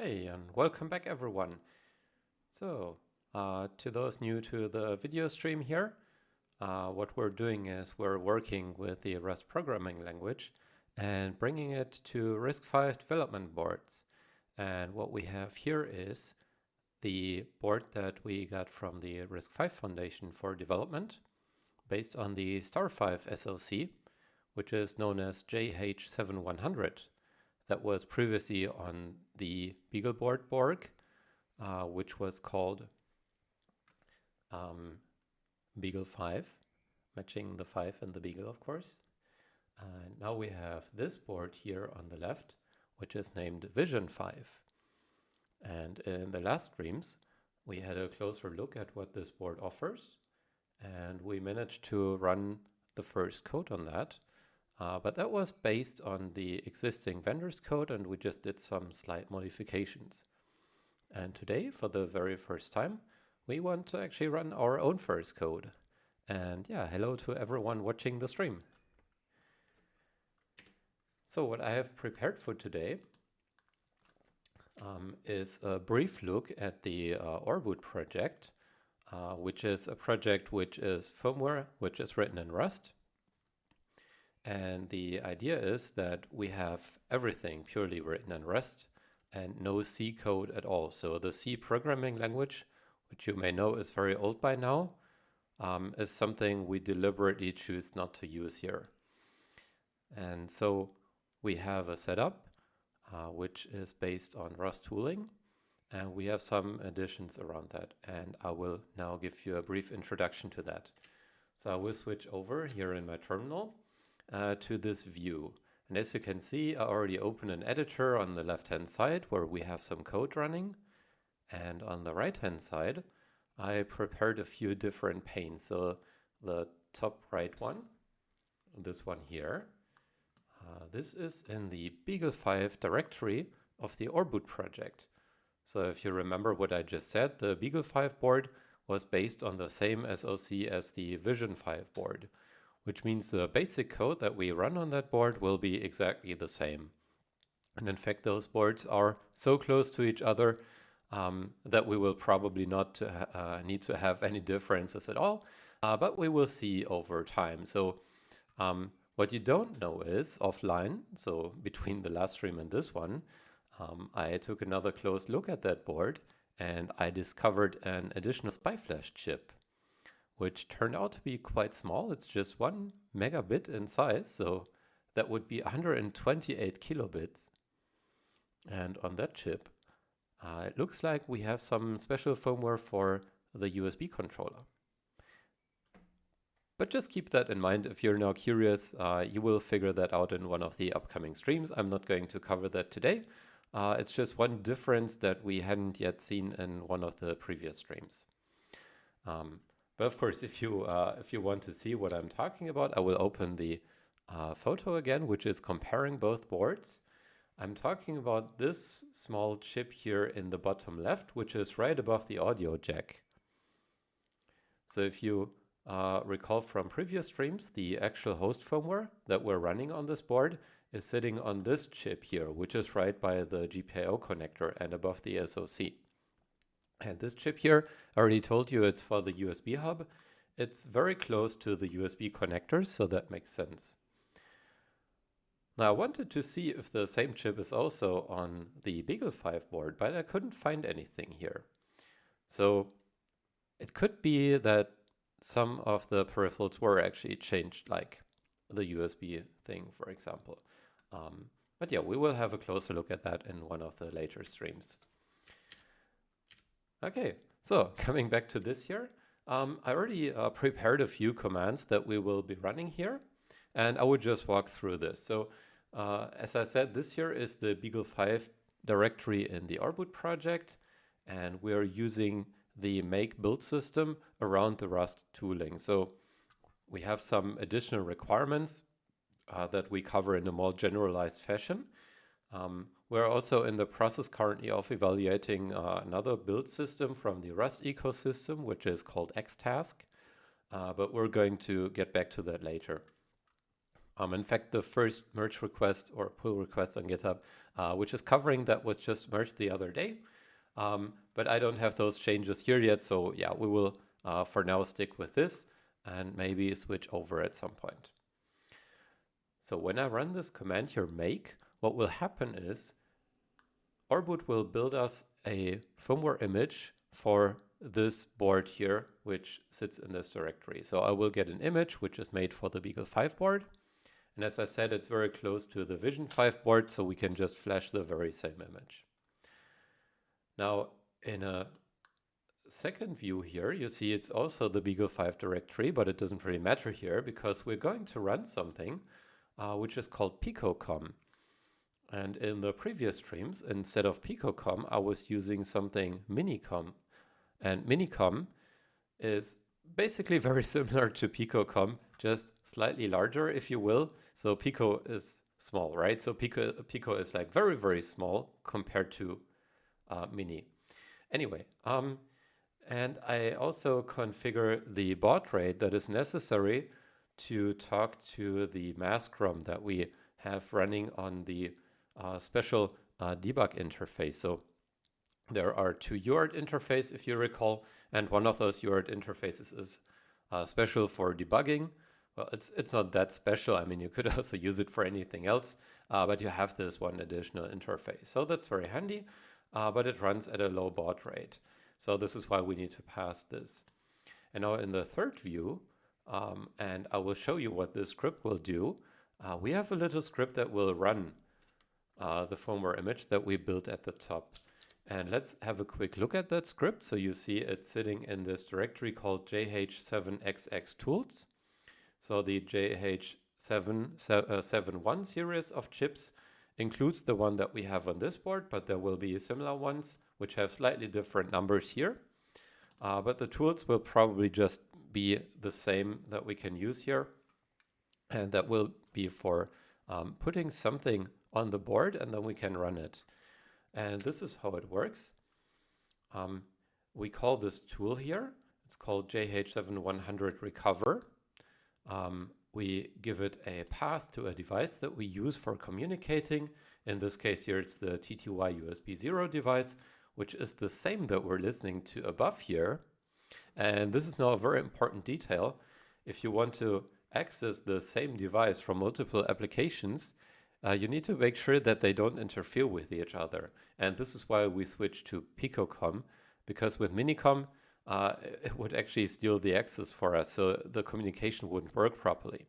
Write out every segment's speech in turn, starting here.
Hey, and welcome back everyone. To those new to the video stream here, what we're doing is we're working with the Rust programming language and bringing it to RISC-V development boards. And what we have here is the board that we got from the RISC-V Foundation for Development, based on the StarFive SoC, which is known as JH7100. That was previously on the BeagleBoard board, which was called BeagleV, matching the 5 and the Beagle, of course. Now we have this board here on the left, which is named VisionFive. And in the last streams, we had a closer look at what this board offers, and we managed to run the first code on that. But that was based on the existing vendor's code, and we just did some slight modifications. And today, for the very first time, we want to actually run our own first code. And yeah, hello to everyone watching the stream. So what I have prepared for today is a brief look at the oreboot project, which is a project which is firmware, which is written in Rust. And the idea is that we have everything purely written in Rust and no C code at all. So the C programming language, which you may know is very old by now, is something we deliberately choose not to use here. And so we have a setup which is based on Rust tooling, and we have some additions around that. And I will now give you a brief introduction to that. So I will switch over here in my terminal to this view. And as you can see, I already opened an editor on the left-hand side where we have some code running. And on the right-hand side, I prepared a few different panes. So the top right one, this one here, this is in the BeagleV directory of the oreboot project. So if you remember what I just said, the BeagleV board was based on the same SoC as the VisionFive board, which means the basic code that we run on that board will be exactly the same. And in fact, those boards are so close to each other that we will probably not need to have any differences at all, but we will see over time. So what you don't know is offline, so between the last stream and this one, I took another close look at that board and I discovered an additional SPI flash chip, which turned out to be quite small. It's just 1 megabit in size, so that would be 128 kilobits. And on that chip, it looks like we have some special firmware for the USB controller. But just keep that in mind. If you're now curious, you will figure that out in one of the upcoming streams. I'm not going to cover that today. It's just one difference that we hadn't yet seen in one of the previous streams. But of course, if you want to see what I'm talking about, I will open the photo again, which is comparing both boards. I'm talking about this small chip here in the bottom left, which is right above the audio jack. So if you recall from previous streams, the actual host firmware that we're running on this board is sitting on this chip here, which is right by the GPIO connector and above the SoC. And this chip here, I already told you it's for the USB hub. It's very close to the USB connectors, so that makes sense. Now I wanted to see if the same chip is also on the BeagleV board, but I couldn't find anything here. So it could be that some of the peripherals were actually changed, like the USB thing, for example. But yeah, we will have a closer look at that in one of the later streams. Okay, so coming back to this here, I already prepared a few commands that we will be running here, and I would just walk through this. So as I said, this here is the BeagleV directory in the oreboot project, and we're using the make build system around the Rust tooling. So we have some additional requirements that we cover in a more generalized fashion. We're also in the process currently of evaluating another build system from the Rust ecosystem, which is called Xtask, but we're going to get back to that later. In fact, the first merge request or pull request on GitHub, which is covering that, was just merged the other day. But I don't have those changes here yet. So yeah, we will for now stick with this and maybe switch over at some point. So when I run this command here, make, what will happen is oreboot will build us a firmware image for this board here, which sits in this directory. So I will get an image which is made for the BeagleV board. And as I said, it's very close to the VisionFive board, so we can just flash the very same image. Now, in a second view here, you see it's also the BeagleV directory, but it doesn't really matter here because we're going to run something which is called picocom. And in the previous streams, instead of picocom, I was using something minicom. And minicom is basically very similar to picocom, just slightly larger, if you will. So pico is small, right? So pico is like very, very small compared to mini. Anyway, and I also configure the baud rate that is necessary to talk to the mask ROM that we have running on the special debug interface. So there are two UART interfaces, if you recall, and one of those UART interfaces is special for debugging. Well, it's not that special. I mean, you could also use it for anything else, but you have this one additional interface. So that's very handy, but it runs at a low baud rate. So this is why we need to pass this. And now in the third view, and I will show you what this script will do, we have a little script that will run the firmware image that we built at the top. And let's have a quick look at that script. So you see it's sitting in this directory called JH7XX tools. So the JH771 series of chips includes the one that we have on this board, but there will be similar ones which have slightly different numbers here. But the tools will probably just be the same that we can use here. And that will be for putting something on the board, and then we can run it. And this is how it works. We call this tool here, it's called JH7100 recover. We give it a path to a device that we use for communicating. In this case here, it's the TTY USB 0 device, which is the same that we're listening to above here. And this is now a very important detail. If you want to access the same device from multiple applications, you need to make sure that they don't interfere with each other. And this is why we switched to picocom, because with minicom, it would actually steal the access for us, so the communication wouldn't work properly.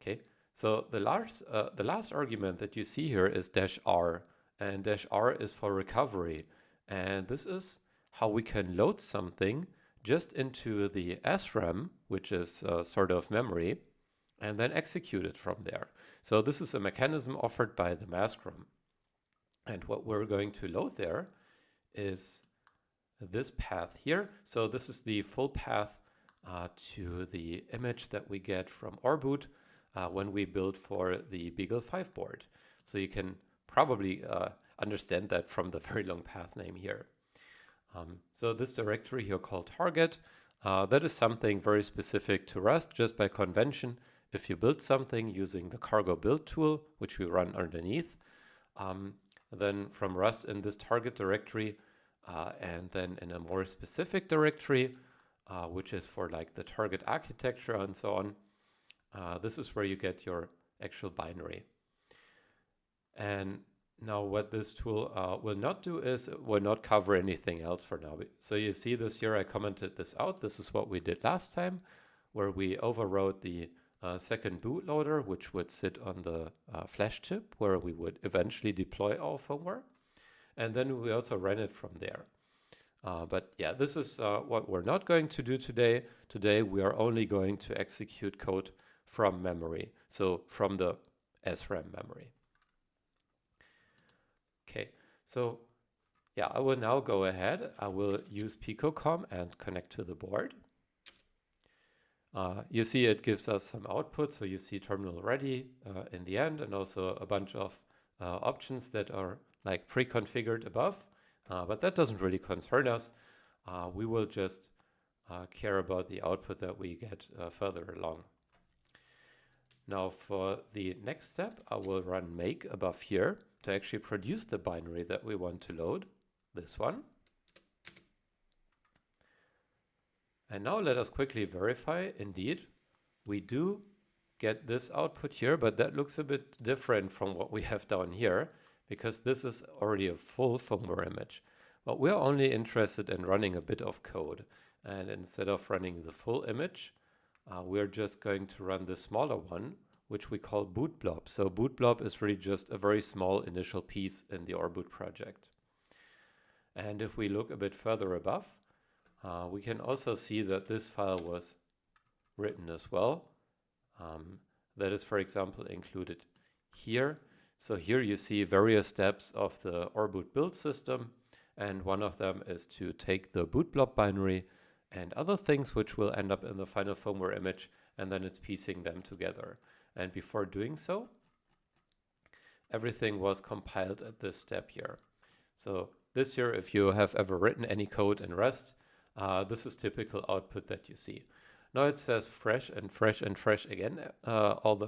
Okay, so the last argument that you see here is -r, and -r is for recovery. And this is how we can load something just into the SRAM, which is sort of memory, and then execute it from there. So this is a mechanism offered by the mask ROM. And what we're going to load there is this path here. So this is the full path to the image that we get from oreboot when we build for the BeagleV board. So you can probably understand that from the very long path name here. So this directory here called target, that is something very specific to Rust, just by convention. If you build something using the cargo build tool, which we run underneath, then from Rust in this target directory, and then in a more specific directory, which is for like the target architecture and so on, this is where you get your actual binary. And now what this tool will not do is it will not cover anything else for now. So you see this here, I commented this out. This is what we did last time, where we overrode the second bootloader, which would sit on the flash chip, where we would eventually deploy our firmware. And then we also ran it from there. But yeah, this is what we're not going to do today. Today, we are only going to execute code from memory, so from the SRAM memory. Okay, so yeah, I will now go ahead. I will use picocom and connect to the board. You see it gives us some output, so you see terminal ready in the end, and also a bunch of options that are like pre-configured above, but that doesn't really concern us. We will just care about the output that we get further along. Now for the next step, I will run make above here to actually produce the binary that we want to load, this one. And now let us quickly verify, indeed, we do get this output here, but that looks a bit different from what we have down here, because this is already a full firmware image. But we're only interested in running a bit of code. And instead of running the full image, we're just going to run the smaller one, which we call boot blob. So boot blob is really just a very small initial piece in the oreboot project. And if we look a bit further above, we can also see that this file was written as well. That is, for example, included here. So here you see various steps of the oreboot build system, and one of them is to take the boot blob binary and other things which will end up in the final firmware image, and then it's piecing them together. And before doing so, everything was compiled at this step here. So this here, if you have ever written any code in Rust, this is typical output that you see. Now it says fresh and fresh and fresh again all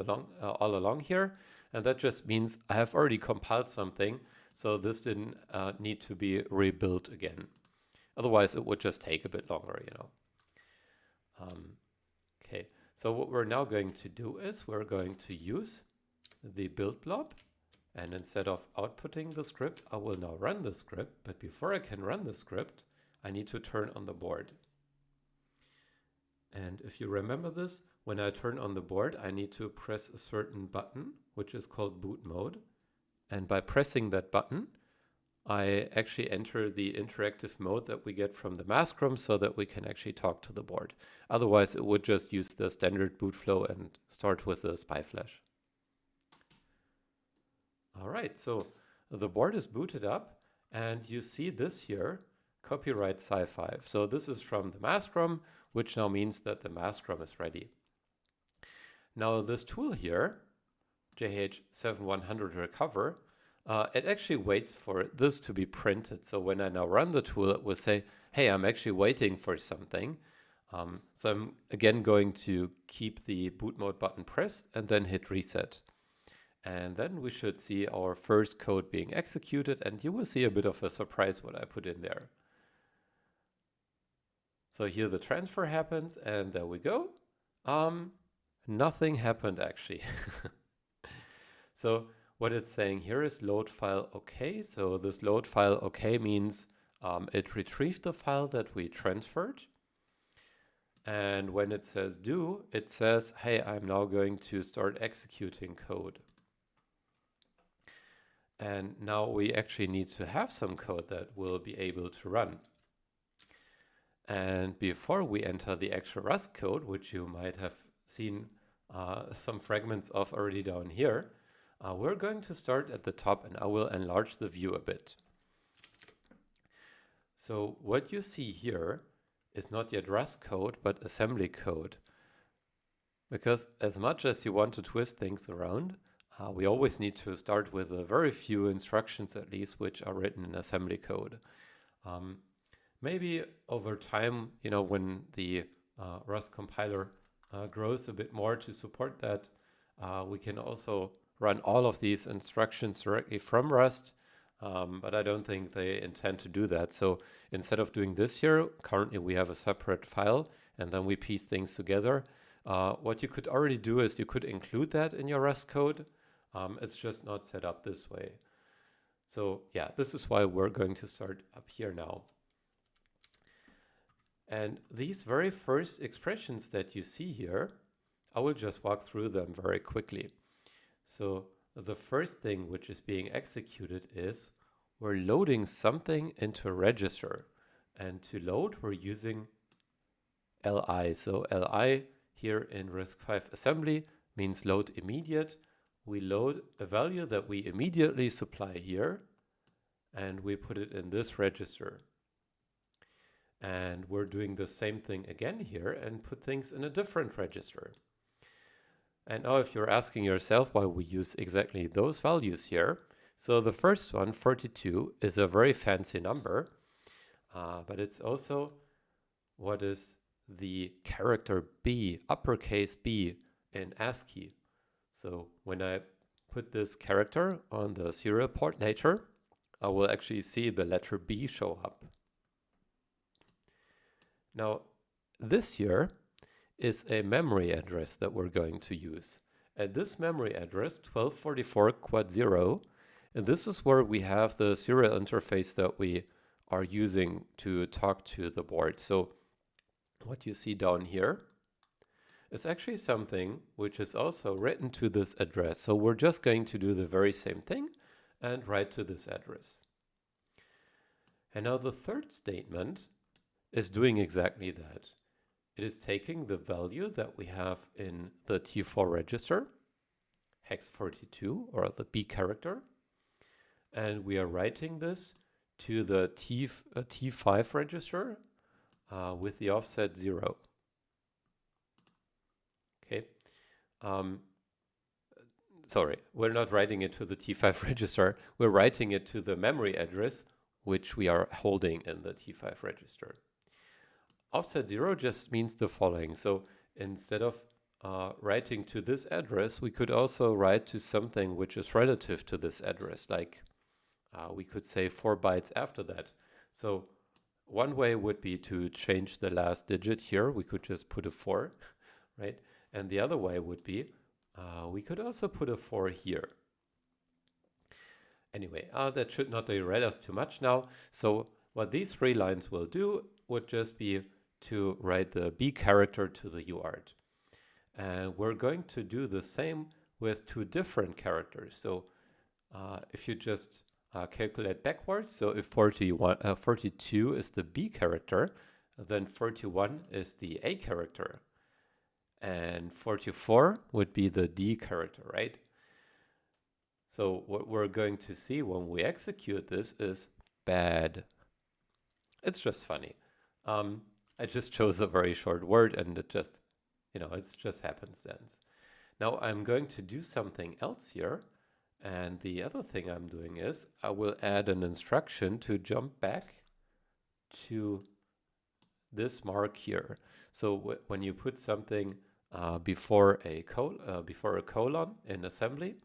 along here, and that just means I have already compiled something, so this didn't need to be rebuilt again. Otherwise, it would just take a bit longer, you know. Okay, so what we're now going to do is we're going to use the build blob, and instead of outputting the script, I will now run the script. But before I can run the script, I need to turn on the board. And if you remember this, when I turn on the board, I need to press a certain button, which is called boot mode. And by pressing that button, I actually enter the interactive mode that we get from the mask ROM so that we can actually talk to the board. Otherwise, it would just use the standard boot flow and start with the SPI flash. All right, so the board is booted up, and you see this here, copyright SiFive. So this is from the mask ROM, which now means that the mask ROM is ready. Now this tool here, JH7100 recover, it actually waits for this to be printed. So when I now run the tool, it will say, hey, I'm actually waiting for something. So I'm again going to keep the boot mode button pressed and then hit reset. And then we should see our first code being executed, and you will see a bit of a surprise what I put in there. So here the transfer happens, and there we go. Nothing happened actually. So what it's saying here is load file OK. So this load file OK means it retrieved the file that we transferred. And when it says do, it says, hey, I'm now going to start executing code. And now we actually need to have some code that will be able to run. And before we enter the actual Rust code, which you might have seen some fragments of already down here, we're going to start at the top, and I will enlarge the view a bit. So what you see here is not yet Rust code, but assembly code. Because as much as you want to twist things around, we always need to start with a very few instructions at least, which are written in assembly code. Maybe over time, you know, when the Rust compiler grows a bit more to support that, we can also run all of these instructions directly from Rust, but I don't think they intend to do that. So instead of doing this here, currently we have a separate file, and then we piece things together. What you could already do is you could include that in your Rust code. It's just not set up this way. So yeah, this is why we're going to start up here now. And these very first expressions that you see here, I will just walk through them very quickly. So the first thing which is being executed is we're loading something into a register. And to load, we're using LI. So LI here in RISC-V assembly means load immediate. We load a value that we immediately supply here, and we put it in this register. And we're doing the same thing again here and put things in a different register. And now if you're asking yourself why we use exactly those values here, so the first one, 42, is a very fancy number, but it's also what is the character B, uppercase B in ASCII. So when I put this character on the serial port later, I will actually see the letter B show up. Now, this here is a memory address that we're going to use. At this memory address, 1244 quad 0, and this is where we have the serial interface that we are using to talk to the board. So what you see down here is actually something which is also written to this address. So we're just going to do the very same thing and write to this address. And now the third statement is doing exactly that. It is taking the value that we have in the T4 register, hex 42, or the B character, and we are writing this to the T5 register with the offset 0. Okay. Sorry, we're not writing it to the T5 register. We're writing it to the memory address, which we are holding in the T5 register. Offset 0 just means the following. So instead of writing to this address, we could also write to something which is relative to this address, like we could say 4 bytes after that. So one way would be to change the last digit here. We could just put a 4, right? And the other way would be we could also put a 4 here. Anyway, that should not derail us too much now. So what these 3 lines will do would just be to write the B character to the UART. And we're going to do the same with 2 different characters. So if you just calculate backwards, so if 42 is the B character, then 41 is the A character. And 44 would be the D character, right? So what we're going to see when we execute this is bad. It's just funny. I just chose a very short word and it just, it's just happenstance. Now I'm going to do something else here. And the other thing I'm doing is I will add an instruction to jump back to this mark here. So when you put something before a colon in assembly,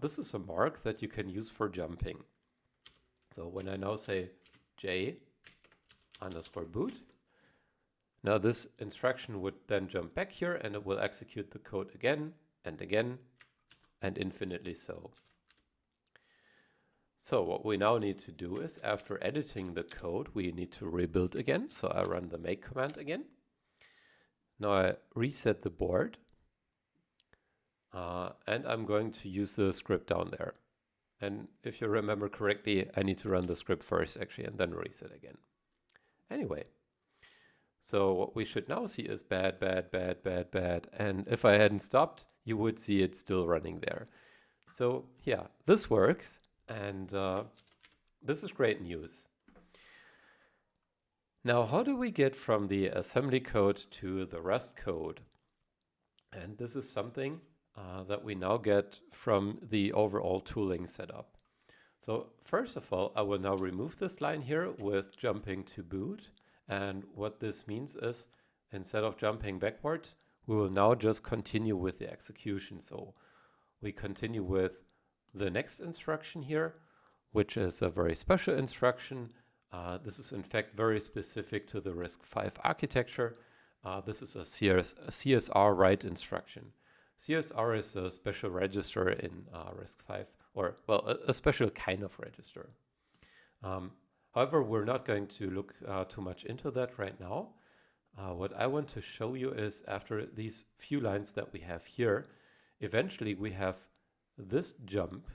this is a mark that you can use for jumping. So when I now say J_boot, now this instruction would then jump back here and it will execute the code again and again and infinitely so. So what we now need to do is, after editing the code, we need to rebuild again. So I run the make command again. Now I reset the board. And I'm going to use the script down there. And if you remember correctly, I need to run the script first actually and then reset again. Anyway, so what we should now see is bad, bad, bad, bad, bad. And if I hadn't stopped, you would see it still running there. So yeah, this works. And this is great news. Now, how do we get from the assembly code to the Rust code? And this is something that we now get from the overall tooling setup. So first of all, I will now remove this line here with jumping to boot. And what this means is, instead of jumping backwards, we will now just continue with the execution. So we continue with the next instruction here, which is a very special instruction. This is in fact very specific to the RISC-V architecture. This is a CSR write instruction. CSR is a special register in RISC-V, or well, a special kind of register. However, we're not going to look too much into that right now. What I want to show you is, after these few lines that we have here, eventually we have this jump,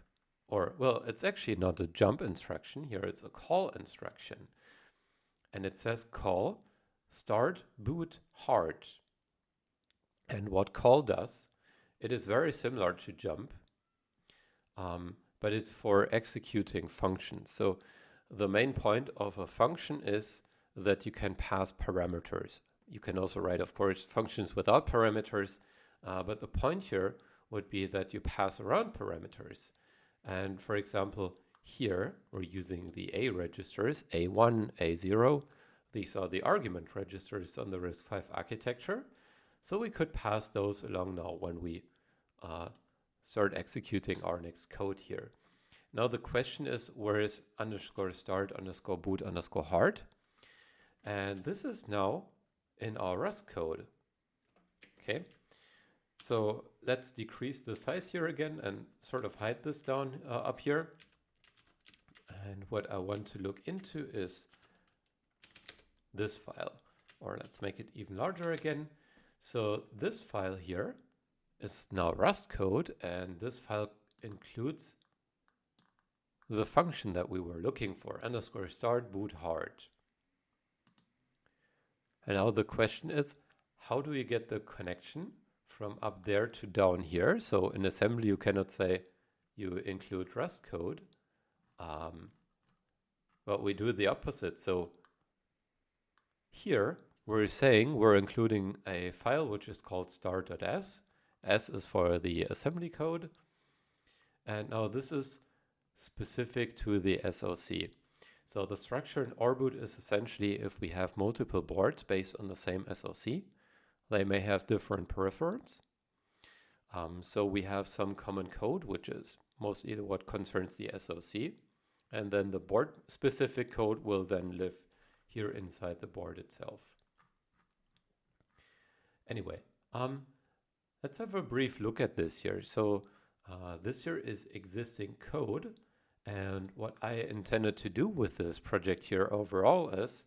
or well, it's actually not a jump instruction here, it's a call instruction. And it says call start boot hard. And what call does, it is very similar to jump, but it's for executing functions. So the main point of a function is that you can pass parameters. You can also write, of course, functions without parameters, but the point here would be that you pass around parameters. And for example, here we're using the A registers, A1, A0. These are the argument registers on the RISC-V architecture. So we could pass those along now when we start executing our next code here. Now the question is, where is _start_boot_hard? And this is now in our Rust code. Okay, so let's decrease the size here again and sort of hide this down up here. And what I want to look into is this file, or let's make it even larger again. So this file here is now Rust code, and this file includes the function that we were looking for, _start_boot_hard. And now the question is, how do we get the connection from up there to down here? So in assembly, you cannot say you include Rust code. But we do the opposite. So here we're saying we're including a file which is called start.s. S is for the assembly code. And now this is specific to the SoC. So the structure in oreboot is essentially if we have multiple boards based on the same SoC, they may have different peripherals. So we have some common code, which is mostly what concerns the SoC. And then the board specific code will then live here inside the board itself. Anyway, let's have a brief look at this here. So this here is existing code. And what I intended to do with this project here overall is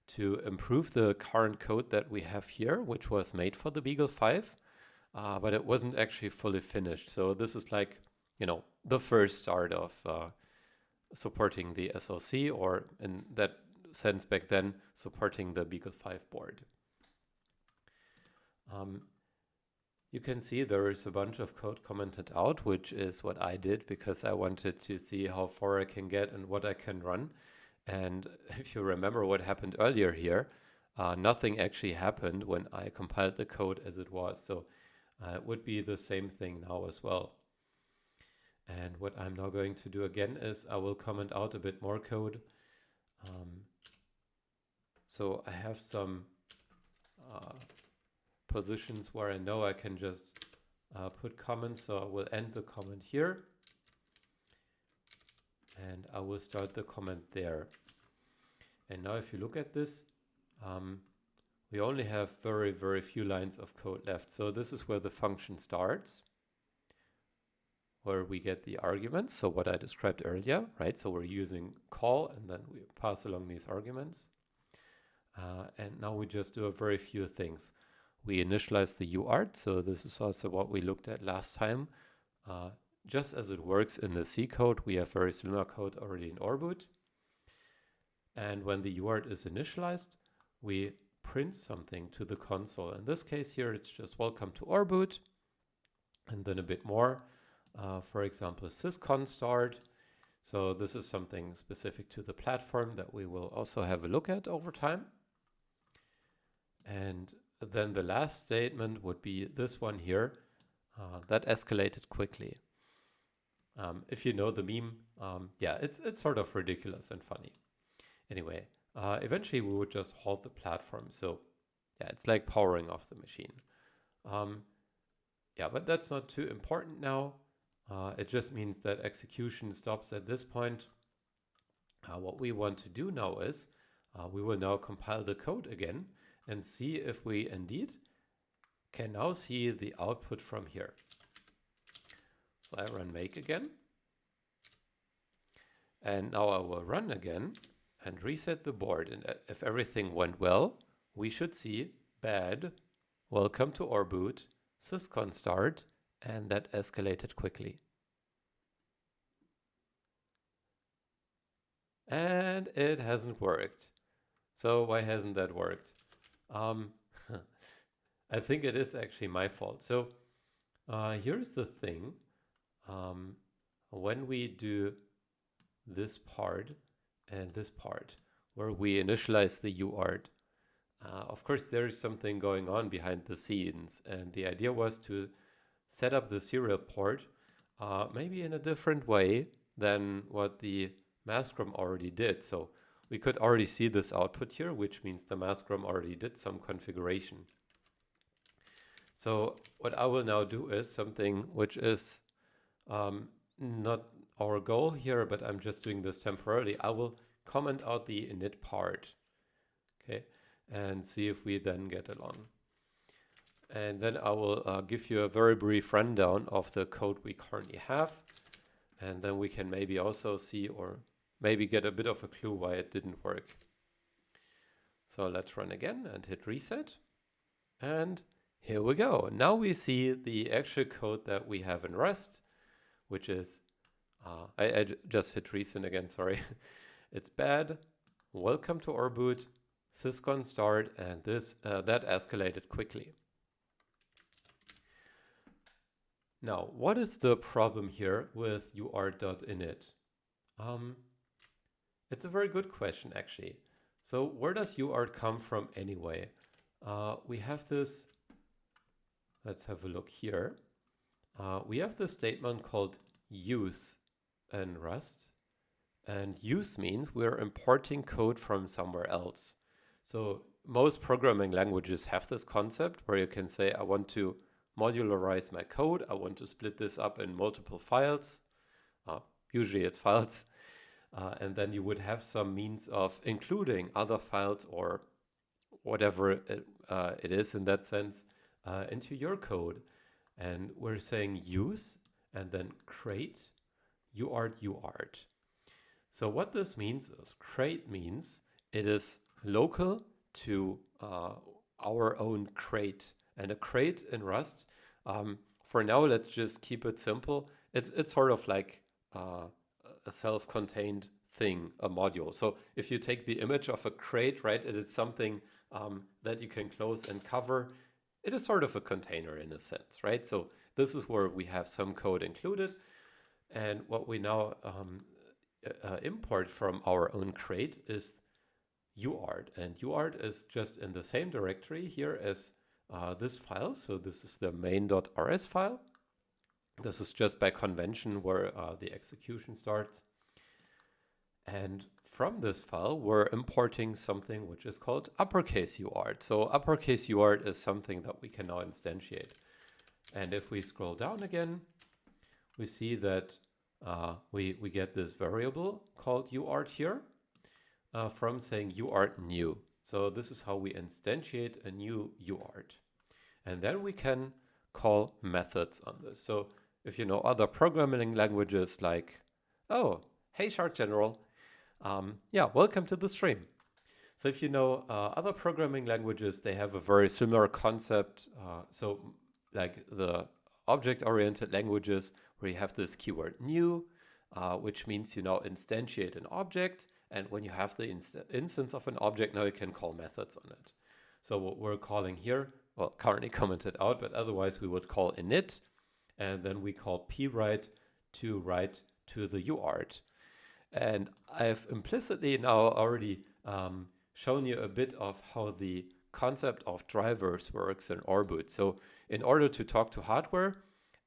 to improve the current code that we have here, which was made for the BeagleV, but it wasn't actually fully finished. So this is like, you know, the first start of supporting the SoC, or in that sense back then, supporting the BeagleV board. You can see there is a bunch of code commented out, which is what I did because I wanted to see how far I can get and what I can run. And if you remember what happened earlier here, nothing actually happened when I compiled the code as it was. So it would be the same thing now as well. And what I'm now going to do again is I will comment out a bit more code. So I have some positions where I know I can just put comments. So I will end the comment here. And I will start the comment there. And now if you look at this, we only have very, very few lines of code left. So this is where the function starts, where we get the arguments. So what I described earlier, right? So we're using call and then we pass along these arguments. And now we just do a very few things. We initialize the UART. So this is also what we looked at last time. Just as it works in the C code, we have very similar code already in oreboot. And when the UART is initialized, we print something to the console. In this case here, it's just welcome to oreboot. And then a bit more, for example, syscon_start. So this is something specific to the platform that we will also have a look at over time. And then the last statement would be this one here, that escalated quickly. If you know the meme, yeah, it's sort of ridiculous and funny. Anyway, eventually we would just halt the platform. So yeah, it's like powering off the machine. Yeah, but that's not too important now. It just means that execution stops at this point. What we want to do now is we will now compile the code again and see if we indeed can now see the output from here. So I run make again. And now I will run again and reset the board. And if everything went well, we should see bad, welcome to oreboot, syscon_start, and that escalated quickly. And it hasn't worked. So why hasn't that worked? I think it is actually my fault. So here's the thing. When we do this part and this part, where we initialize the UART, of course, there is something going on behind the scenes. And the idea was to set up the serial port maybe in a different way than what the maskram already did. So we could already see this output here, which means the maskram already did some configuration. So what I will now do is something which is not our goal here, but I'm just doing this temporarily. I will comment out the init part, okay, and see if we then get along. And then I will give you a very brief rundown of the code we currently have. And then we can maybe also see, or maybe get a bit of a clue why it didn't work. So let's run again and hit reset. And here we go. Now we see the actual code that we have in Rust, which is, I just hit reset again, sorry. It's bad. Welcome to oreboot, syscon start, and this that escalated quickly. Now, what is the problem here with UART.init? It's a very good question, actually. So where does UART come from anyway? We have this, let's have a look here. We have this statement called use in Rust. And use means we're importing code from somewhere else. So most programming languages have this concept where you can say, I want to modularize my code. I want to split this up in multiple files. Usually it's files. And then you would have some means of including other files or whatever it is in that sense into your code. And we're saying use and then create UART. So what this means is create means it is local to our own crate. And a crate in Rust, for now, let's just keep it simple. It's sort of like a self-contained thing, a module. So if you take the image of a crate, right, it is something that you can close and cover. It is sort of a container in a sense, right? So this is where we have some code included. And what we now import from our own crate is UART. And UART is just in the same directory here as this file. So this is the main.rs file. This is just by convention where the execution starts. And from this file, we're importing something which is called uppercase UART. So uppercase UART is something that we can now instantiate. And if we scroll down again, we see that we get this variable called UART here from saying UART new. So this is how we instantiate a new UART. And then we can call methods on this. So if you know other programming languages like, oh, hey Shark General, yeah, welcome to the stream. So if you know other programming languages, they have a very similar concept. So like the object-oriented languages where you have this keyword new, which means you now instantiate an object. And when you have the instance of an object, now you can call methods on it. So what we're calling here, well, currently commented out, but otherwise we would call init. And then we call pwrite to write to the UART. And I've implicitly now already shown you a bit of how the concept of drivers works in oreboot. So in order to talk to hardware,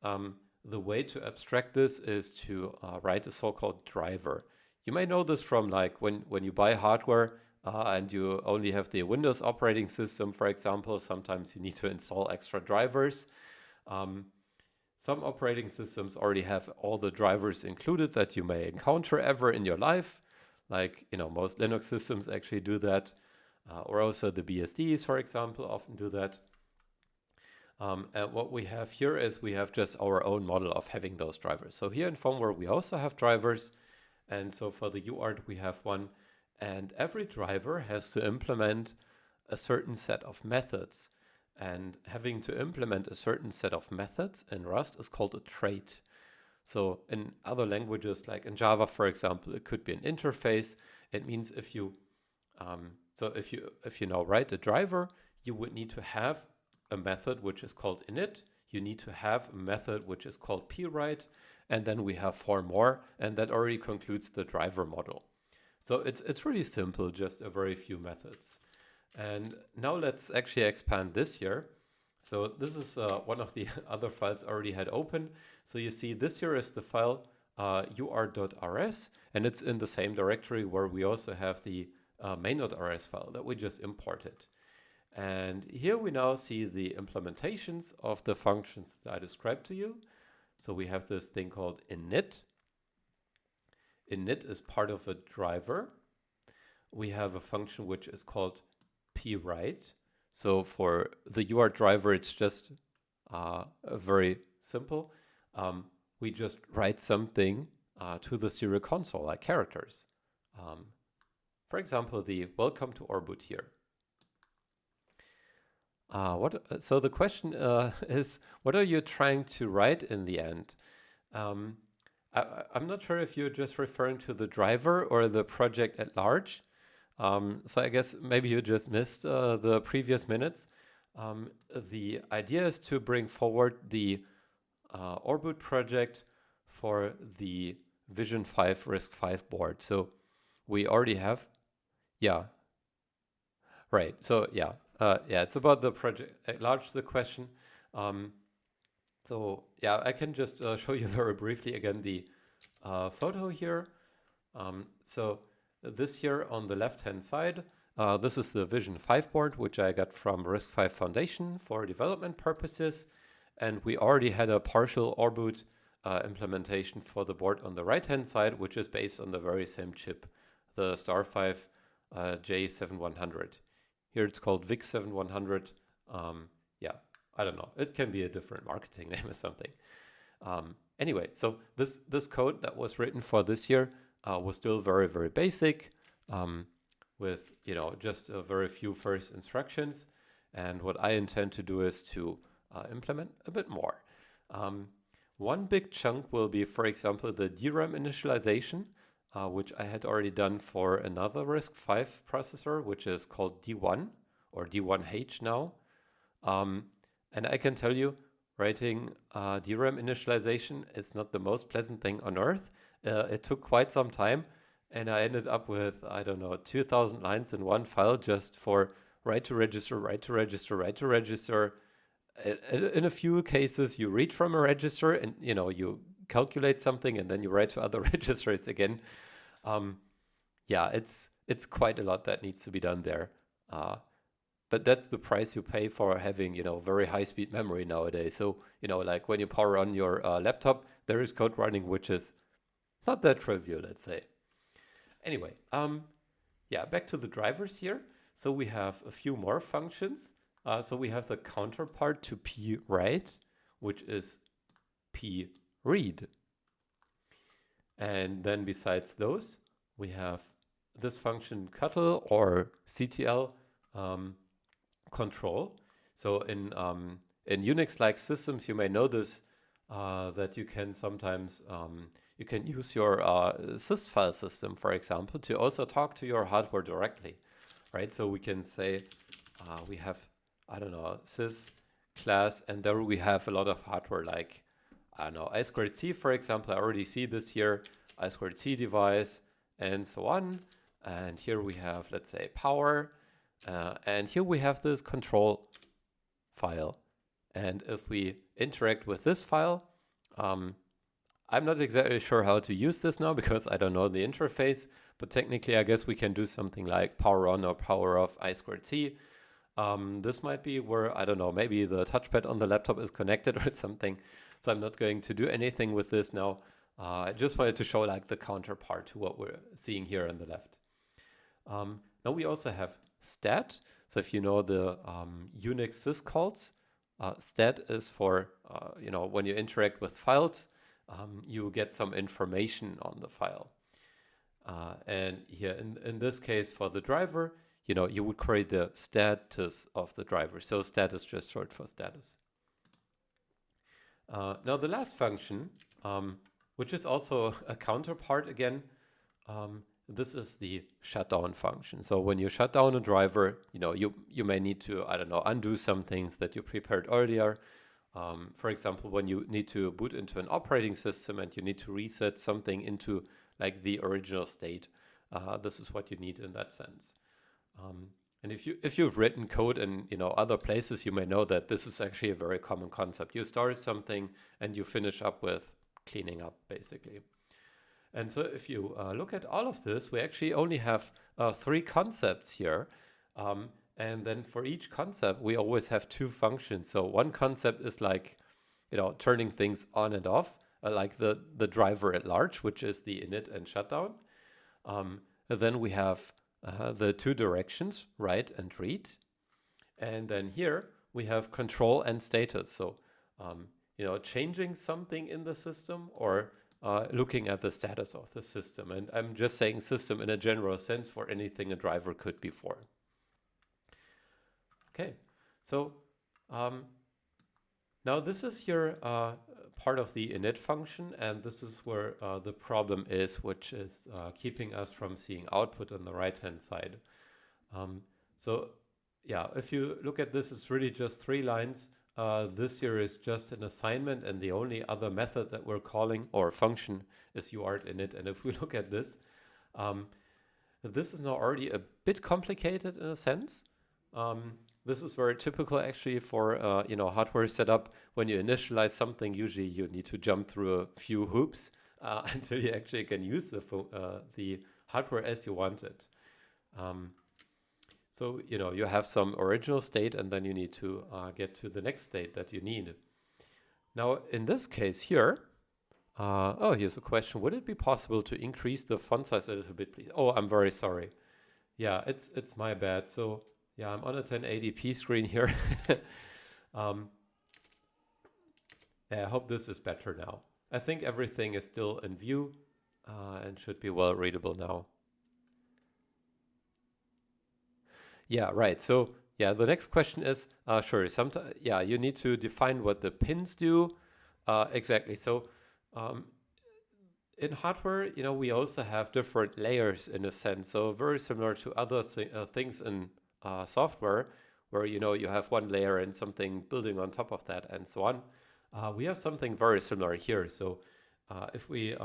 the way to abstract this is to write a so-called driver. You may know this from like when you buy hardware and you only have the Windows operating system, for example, sometimes you need to install extra drivers. Some operating systems already have all the drivers included that you may encounter ever in your life. Like, you know, most Linux systems actually do that. Or also the BSDs, for example, often do that. And what we have here is we have just our own model of having those drivers. So here in firmware, we also have drivers. And so for the UART, we have one. And every driver has to implement a certain set of methods. And having to implement a certain set of methods in Rust is called a trait. So in other languages, like in Java, for example, it could be an interface. It means if you now write a driver, you would need to have a method which is called init. You need to have a method which is called pwrite, and then we have 4 more, and that already concludes the driver model. So it's really simple, just a very few methods. And now let's actually expand this here. So this is one of the other files I already had open. So you see this here is the file uart.rs, and it's in the same directory where we also have the main.rs file that we just imported. And here we now see the implementations of the functions that I described to you. So we have this thing called init. Init is part of a driver. We have a function which is called pwrite. So for the UART driver, it's just very simple. We just write something to the serial console, like characters. For example, the welcome to oreboot here. So the question is, what are you trying to write in the end? I'm not sure if you're just referring to the driver or the project at large. So I guess maybe you just missed the previous minutes. The idea is to bring forward the oreboot project for the VisionFive RISC-V board. So we already have, yeah, right. So yeah, it's about the project at large, the question. So yeah, I can just show you very briefly again the photo here. So this here on the left-hand side, this is the VisionFive board, which I got from RISC-V Foundation for development purposes. And we already had a partial oreboot implementation for the board on the right-hand side, which is based on the very same chip, the StarFive JH7100. Here it's called VIC7100. Yeah, I don't know. It can be a different marketing name or something. Anyway, so this code that was written for this year was still very, very basic, with just a very few first instructions. And what I intend to do is to implement a bit more. One big chunk will be, for example, the DRAM initialization, which I had already done for another RISC-V processor, which is called D1 or D1H now. And I can tell you, writing DRAM initialization is not the most pleasant thing on earth. It took quite some time, and I ended up with, I don't know, 2,000 lines in one file just for write to register, write to register, write to register. In a few cases, you read from a register and you calculate something, and then you write to other registers again. Yeah, it's quite a lot that needs to be done there. But that's the price you pay for having very high-speed memory nowadays. So like when you power on your laptop, there is code running, which is not that trivial, let's say. Anyway, yeah, back to the drivers here. So we have a few more functions. So we have the counterpart to pwrite, which is pread. And then besides those, we have this function cutl or CTL control. So in Unix-like systems, you may know this, that you can sometimes you can use your sys file system, for example, to also talk to your hardware directly, right? So we can say we have, I don't know, sys class, and there we have a lot of hardware like, I don't know, I2C, for example. I already see this here, I2C device, and so on. And here we have, let's say, power. And here we have this control file. And if we interact with this file, I'm not exactly sure how to use this now because I don't know the interface, but technically I guess we can do something like power on or power off I2C. This might be where, I don't know, maybe the touchpad on the laptop is connected or something. So I'm not going to do anything with this now. I just wanted to show like the counterpart to what we're seeing here on the left. Now we also have stat. So if you know the Unix syscalls, stat is for, when you interact with files, you get some information on the file. And here in this case for the driver, you would create the status of the driver. So stat is just short for status. Now the last function, which is also a counterpart again, this is the shutdown function. So when you shut down a driver, you may need to, I don't know, undo some things that you prepared earlier. For example, when you need to boot into an operating system and you need to reset something into like the original state, this is what you need in that sense. And if you've written code in other places, you may know that this is actually a very common concept. You start something and you finish up with cleaning up, basically. And so if you look at all of this, we actually only have 3 concepts here. And then for each concept, we always have two functions. So one concept is like, turning things on and off, like the driver at large, which is the init and shutdown. And then we have the two directions, write and read. And then here we have control and status. So, changing something in the system or looking at the status of the system. And I'm just saying system in a general sense for anything a driver could be for. Okay, so now this is your part of the init function, and this is where the problem is, which is keeping us from seeing output on the right-hand side. So yeah, if you look at this, it's really just 3 lines. This here is just an assignment, and the only other method that we're calling or function is UART init. And if we look at this, this is now already a bit complicated in a sense. This is very typical actually for hardware setup. When you initialize something, usually you need to jump through a few hoops until you actually can use the hardware as you want it. So you have some original state, and then you need to get to the next state that you need. Now in this case here, here's a question: would it be possible to increase the font size a little bit, please? Oh, I'm very sorry. Yeah, it's my bad. So yeah, I'm on a 1080p screen here. I hope this is better now. I think everything is still in view and should be well readable now. Yeah, right. So yeah, the next question is, sure, you need to define what the pins do. Exactly. So in hardware, we also have different layers in a sense. So very similar to other things in software, where you have one layer and something building on top of that and so on. We have something very similar here. So if we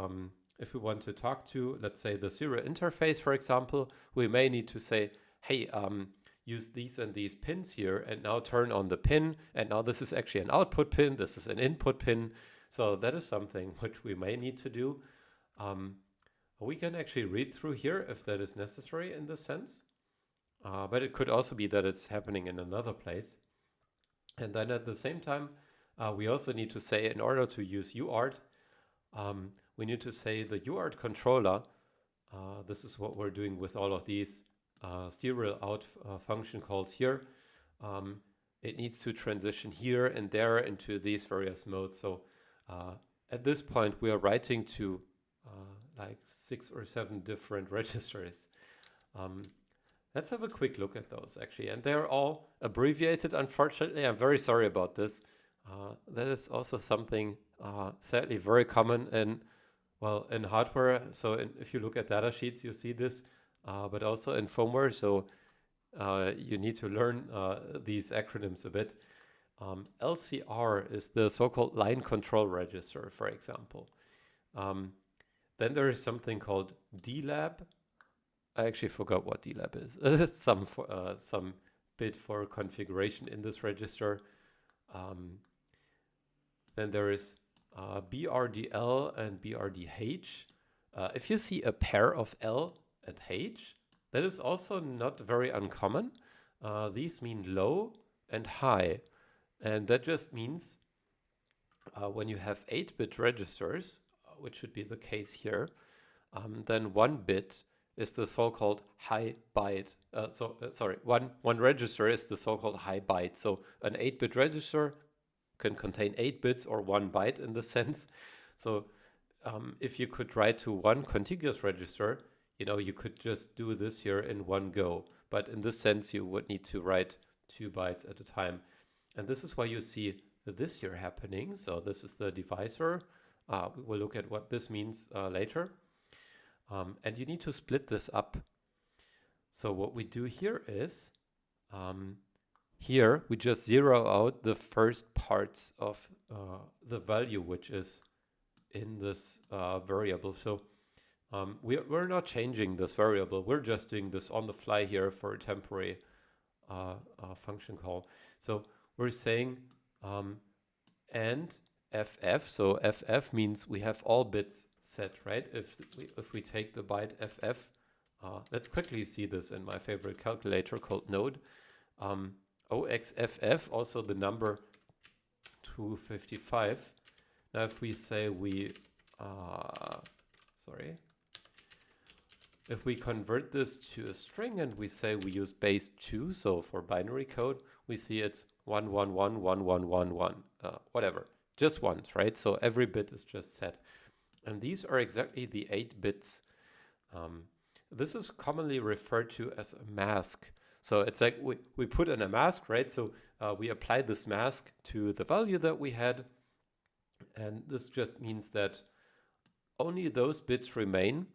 want to talk to, let's say, the serial interface, for example, we may need to say, hey, use these and these pins here, and now turn on the pin, and now this is actually an output pin, this is an input pin. So that is something which we may need to do. We can actually read through here if that is necessary in this sense. But it could also be that it's happening in another place. And then at the same time, we also need to say, in order to use UART, we need to say the UART controller. This is what we're doing with all of these serial out function calls here. It needs to transition here and there into these various modes. So at this point, we are writing to like 6 or 7 different registers. Let's have a quick look at those actually. And they're all abbreviated, unfortunately. I'm very sorry about this. That is also something sadly very common in hardware. So if you look at data sheets, you see this, but also in firmware. So you need to learn these acronyms a bit. LCR is the so-called line control register, for example. Then there is something called DLAB. I actually forgot what DLAB is. It's some bit for configuration in this register. Then there is BRDL and BRDH. If you see a pair of L and H, that is also not very uncommon. These mean low and high. And that just means when you have 8-bit registers, which should be the case here, then 1 bit is the so-called high byte. One register is the so-called high byte. So an 8-bit register can contain 8 bits or 1 byte in the sense. So if you could write to one contiguous register, you could just do this here in one go. But in this sense, you would need to write 2 bytes at a time. And this is why you see this here happening. So this is the divisor. We will look at what this means later. And you need to split this up. So what we do here is, here we just zero out the first parts of the value which is in this variable. So we're not changing this variable. We're just doing this on the fly here for a temporary function call. So we're saying and FF. So FF means we have all bits set, right? If we take the byte FF, let's quickly see this in my favorite calculator called Node. OXFF, also the number 255. Now if we say if we convert this to a string and we say we use base 2, so for binary code, we see it's 1111111, whatever, just once, right? So every bit is just set. And these are exactly the 8 bits. This is commonly referred to as a mask. So it's like we put in a mask, right? So we apply this mask to the value that we had. And this just means that only those bits remain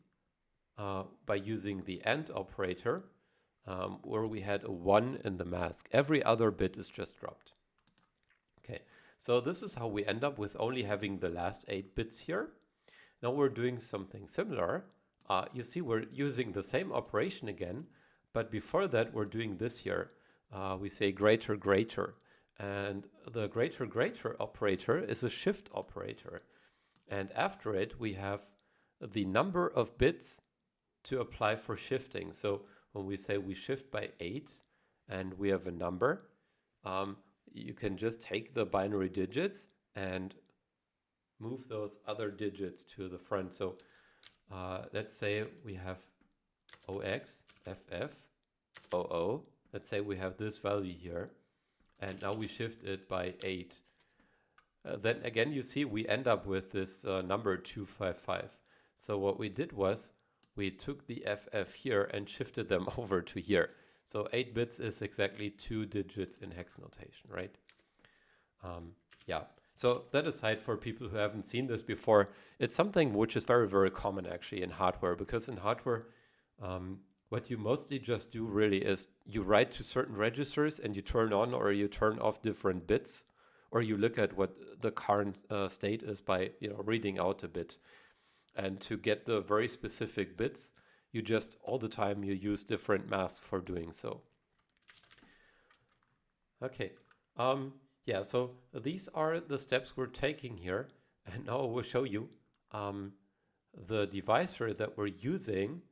by using the AND operator, where we had a 1 in the mask. Every other bit is just dropped. Okay, so this is how we end up with only having the last 8 bits here. Now we're doing something similar. You see we're using the same operation again, but before that we're doing this here. We say greater, greater. And the greater, greater operator is a shift operator. And after it, we have the number of bits to apply for shifting. So when we say we shift by 8 and we have a number, you can just take the binary digits and move those other digits to the front. So let's say we have OX, FF, OO. Let's say we have this value here, and now we shift it by 8. Then again, you see we end up with this number 255. So what we did was we took the FF here and shifted them over to here. So 8 bits is exactly 2 digits in hex notation, right? Yeah. So that aside, for people who haven't seen this before, it's something which is very, very common actually in hardware, because in hardware, what you mostly just do really is you write to certain registers and you turn on or you turn off different bits, or you look at what the current state is by reading out a bit. And to get the very specific bits, you just all the time you use different masks for doing so. Okay. Yeah, so these are the steps we're taking here, and now I will show you the divisor that we're using.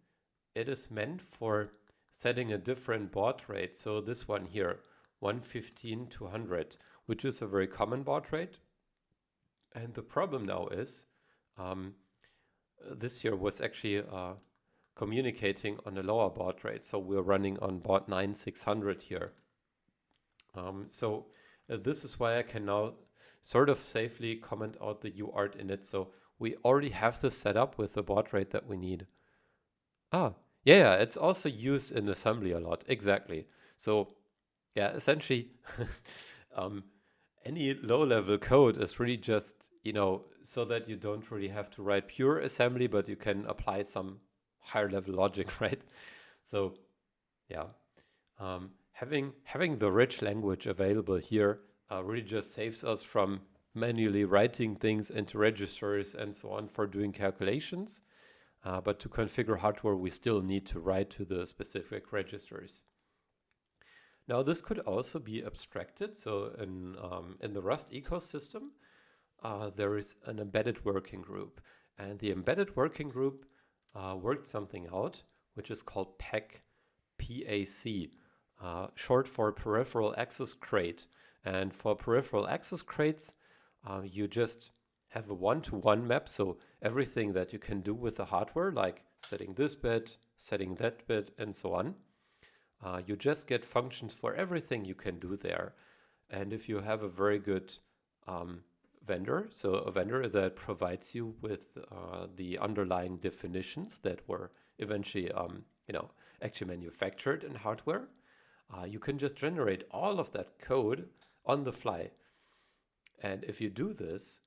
It is meant for setting a different baud rate. So this one here, 115 to 100, which is a very common baud rate. And the problem now is this here was actually communicating on a lower baud rate. So we're running on baud 9600 here. This is why I can now sort of safely comment out the UART in it. So we already have this set up with the baud rate that we need. Yeah, it's also used in assembly a lot. Exactly. So yeah, essentially, any low-level code is really just, so that you don't really have to write pure assembly, but you can apply some higher-level logic, right? So yeah. Having the rich language available here really just saves us from manually writing things into registers and so on for doing calculations. But to configure hardware, we still need to write to the specific registers. Now, this could also be abstracted. So in the Rust ecosystem, there is an embedded working group. And the embedded working group worked something out, which is called PAC, PAC. Short for peripheral access crate. And for peripheral access crates, you just have a one-to-one map. So everything that you can do with the hardware, like setting this bit, setting that bit, and so on, you just get functions for everything you can do there. And if you have a very good vendor, so a vendor that provides you with the underlying definitions that were eventually, actually manufactured in hardware, you can just generate all of that code on the fly. And if you do this,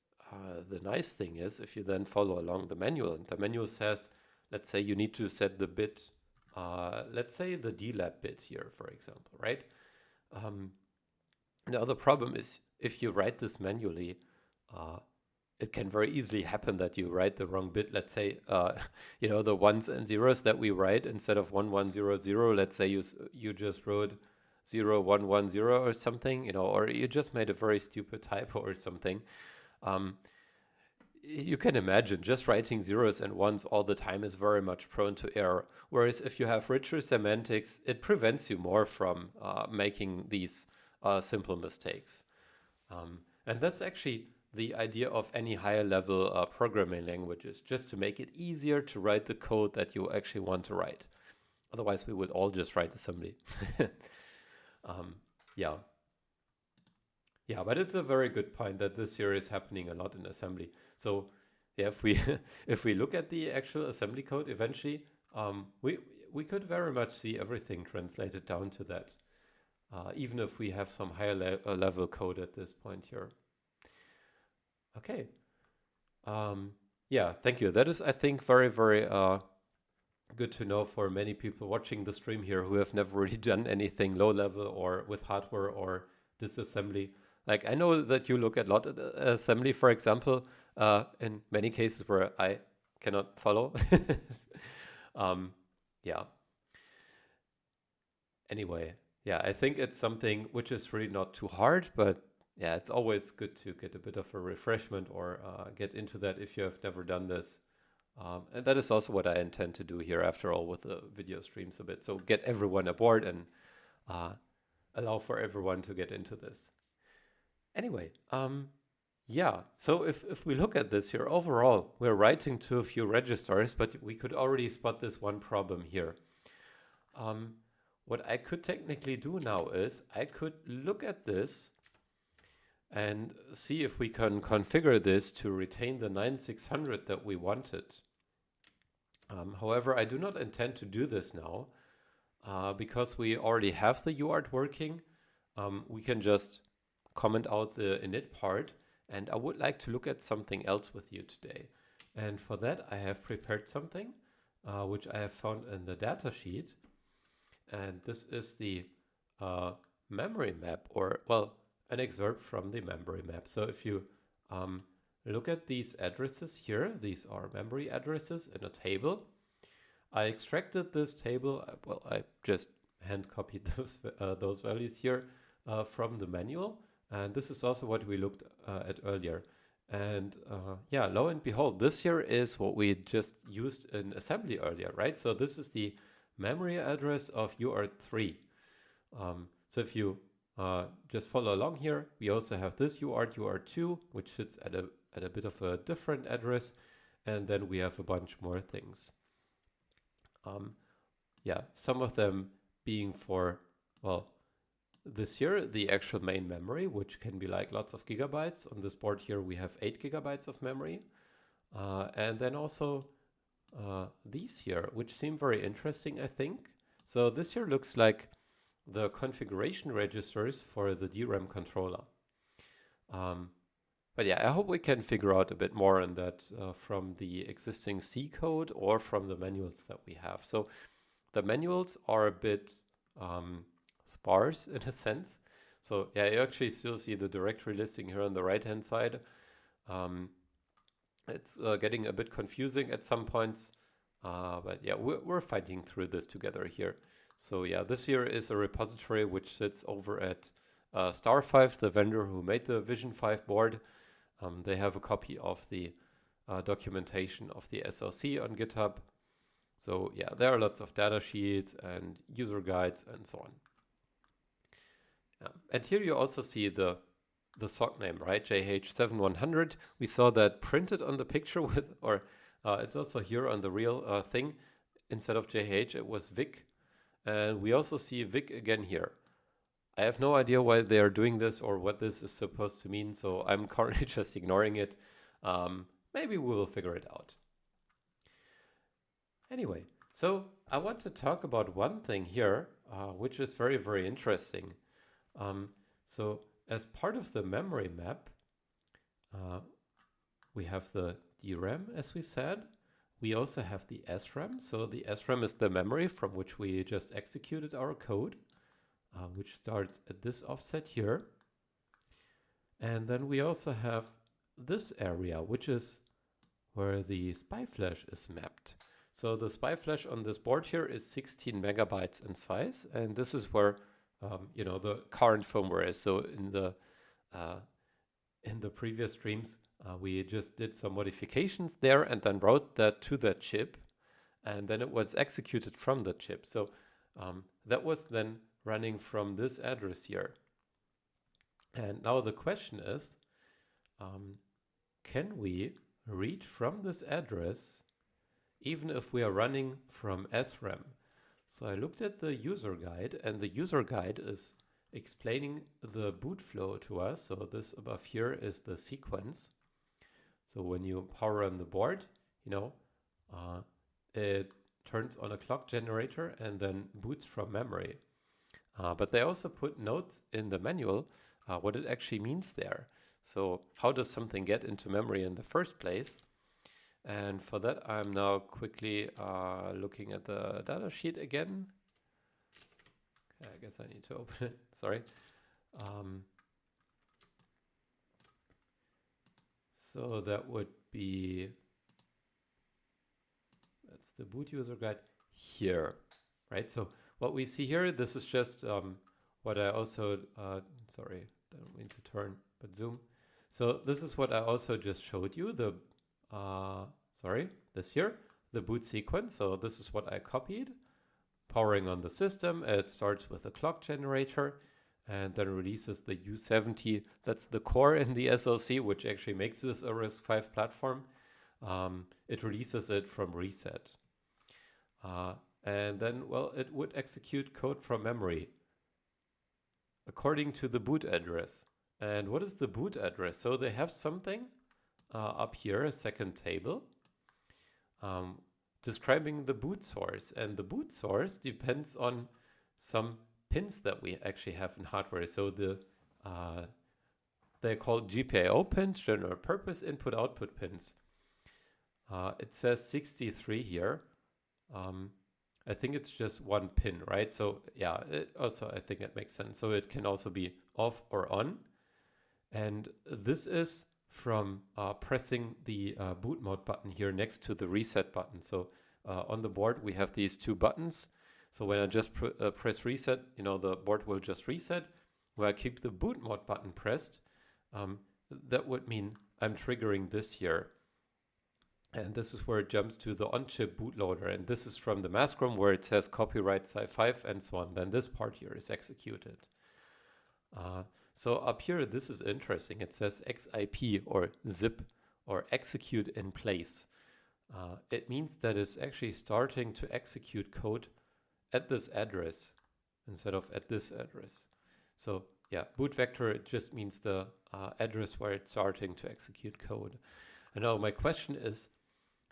the nice thing is if you then follow along the manual, and the manual says, let's say you need to set the bit, let's say the DLAB bit here, for example, right? Now the problem is if you write this manually, it can very easily happen that you write the wrong bit. Let's say, the ones and zeros that we write instead of 1100, let's say you just wrote 0110 or something, or you just made a very stupid typo or something. you can imagine just writing zeros and ones all the time is very much prone to error. Whereas if you have richer semantics, it prevents you more from making these simple mistakes. And that's actually the idea of any higher level programming languages, just to make it easier to write the code that you actually want to write. Otherwise, we would all just write assembly. Yeah. Yeah, but it's a very good point that this here is happening a lot in assembly. So yeah, if we if we look at the actual assembly code eventually, we could very much see everything translated down to that, even if we have some higher level code at this point here. Okay. Yeah, thank you. That is, I think, very, very good to know for many people watching the stream here who have never really done anything low level or with hardware or disassembly. Like, I know that you look at a lot at assembly, for example, in many cases where I cannot follow. Yeah. Anyway, yeah, I think it's something which is really not too hard, but yeah, it's always good to get a bit of a refreshment or get into that if you have never done this. And that is also what I intend to do here after all with the video streams a bit. So get everyone aboard and allow for everyone to get into this. Anyway, yeah, so if we look at this here, overall, we're writing to a few registers, but we could already spot this one problem here. What I could technically do now is I could look at this and see if we can configure this to retain the 9600 that we wanted. However, I do not intend to do this now because we already have the UART working. We can just comment out the init part, and I would like to look at something else with you today. And for that, I have prepared something which I have found in the datasheet. And this is the memory map, or, well, an excerpt from the memory map. So if you look at these addresses here, these are memory addresses in a table. I extracted this table, well, I just hand copied those values here from the manual. And this is also what we looked at earlier. And yeah, lo and behold, this here is what we just used in assembly earlier, right? So this is the memory address of UART3. So if you just follow along here, we also have this UART, UART2, which sits at a bit of a different address. And then we have a bunch more things. Yeah, some of them being for, well, this here, the actual main memory, which can be like lots of gigabytes. On this board here, we have 8 gigabytes of memory. And then also these here, which seem very interesting, I think. So this here looks like the configuration registers for the DRAM controller. But yeah, I hope we can figure out a bit more on that from the existing C code or from the manuals that we have. So the manuals are a bit sparse in a sense. So yeah, you actually still see the directory listing here on the right hand side. It's getting a bit confusing at some points, but yeah, we're fighting through this together here. So yeah, this here is a repository which sits over at StarFive, the vendor who made the VisionFive board. They have a copy of the documentation of the SoC on GitHub. So yeah, there are lots of data sheets and user guides and so on. Yeah. And here you also see the SoC name, right? JH7100. We saw that printed on the picture with, or it's also here on the real thing. Instead of JH, it was VIC. And we also see VIC again here. I have no idea why they are doing this or what this is supposed to mean, so I'm currently just ignoring it. Maybe we will figure it out. Anyway, so I want to talk about one thing here, which is very, very interesting. So as part of the memory map, we have the DRAM, as we said. We also have the SRAM. So the SRAM is the memory from which we just executed our code, which starts at this offset here. And then we also have this area, which is where the SPI flash is mapped. So the SPI flash on this board here is 16 megabytes in size, and this is where the current firmware is. So in the previous streams, We just did some modifications there and then wrote that to that chip, and then it was executed from the chip. So that was then running from this address here. And now the question is, can we read from this address even if we are running from SRAM? So I looked at the user guide, and the user guide is explaining the boot flow to us. So this above here is the sequence. So when you power on the board, it turns on a clock generator and then boots from memory. But they also put notes in the manual what it actually means there. So how does something get into memory in the first place? And for that, I'm now quickly looking at the datasheet again. Okay, I guess I need to open it. Sorry. So that would be, that's the boot user guide here, right? So what we see here, this is just what I also, sorry, I don't mean to turn, but zoom. So this is what I also just showed you, the, this here, the boot sequence. So this is what I copied. Powering on the system, it starts with a clock generator and then releases the U70. That's the core in the SoC, which actually makes this a RISC-V platform. It releases it from reset. And then, well, it would execute code from memory according to the boot address. And what is the boot address? So they have something up here, a second table, describing the boot source. And the boot source depends on some pins that we actually have in hardware. So the they're called GPIO pins, general purpose input-output pins. It says 63 here. I think it's just one pin, right? So yeah, I think it makes sense. So it can also be off or on. And this is from pressing the boot mode button here next to the reset button. So on the board, we have these two buttons. So when I just press reset, the board will just reset. When I keep the boot mode button pressed, that would mean I'm triggering this here. And this is where it jumps to the on-chip bootloader. And this is from the mask room where it says copyright SiFive and so on. Then this part here is executed. So up here, this is interesting. It says XIP or zip or execute in place. It means that it's actually starting to execute code at this address instead of at this address. So yeah, boot vector, it just means the address where it's starting to execute code. And now my question is,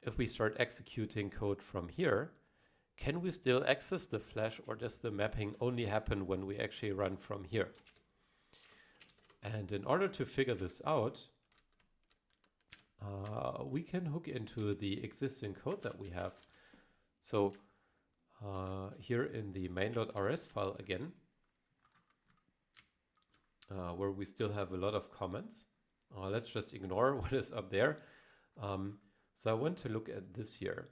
if we start executing code from here, can we still access the flash, or does the mapping only happen when we actually run from here? And in order to figure this out, we can hook into the existing code that we have. So here in the main.rs file again, where we still have a lot of comments, let's just ignore what is up there. So I want to look at this here.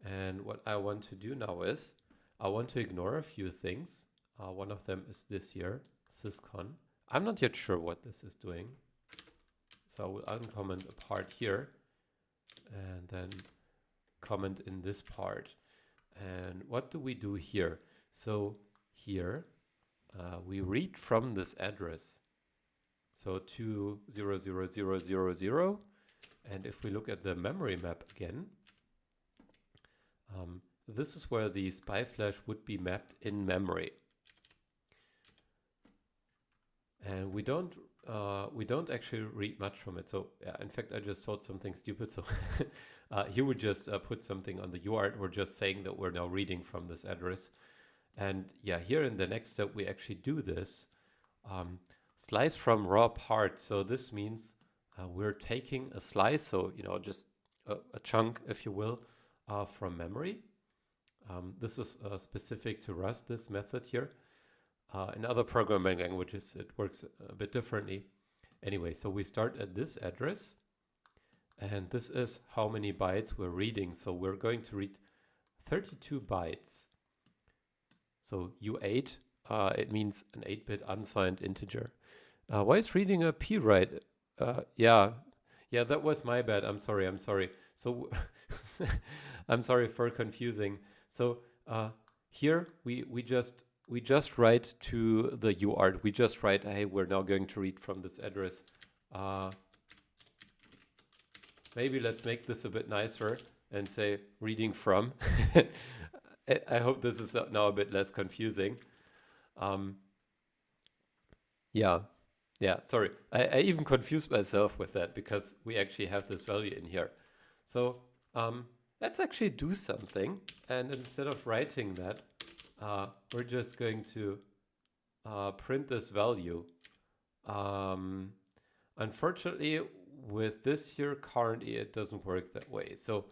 And what I want to do now is, I want to ignore a few things. One of them is this here, syscon. I'm not yet sure what this is doing. So I will uncomment a part here and then comment in this part. And what do we do here? So here we read from this address. So 200000. And if we look at the memory map again, this is where the SPI flash would be mapped in memory. And we don't actually read much from it. So yeah, in fact, I just thought something stupid. So here we just put something on the UART. We're just saying that we're now reading from this address. And yeah, here in the next step, we actually do this. Slice from raw part. So this means we're taking a slice, so just a chunk, if you will, from memory. This is specific to Rust, this method here. In other programming languages, it works a bit differently. Anyway, so we start at this address, and this is how many bytes we're reading. So we're going to read 32 bytes. So U8, it means an 8-bit unsigned integer. Why is reading a P write? Yeah, Yeah, that was my bad. I'm sorry. I'm sorry. So I'm sorry for confusing. So here we just write to the UART. We just write, hey, we're now going to read from this address. Maybe let's make this a bit nicer and say reading from. I hope this is now a bit less confusing. Yeah. Yeah, sorry. I even confused myself with that because we actually have this value in here. So let's actually do something. And instead of writing that, we're just going to print this value. Unfortunately, with this here currently, it doesn't work that way. So,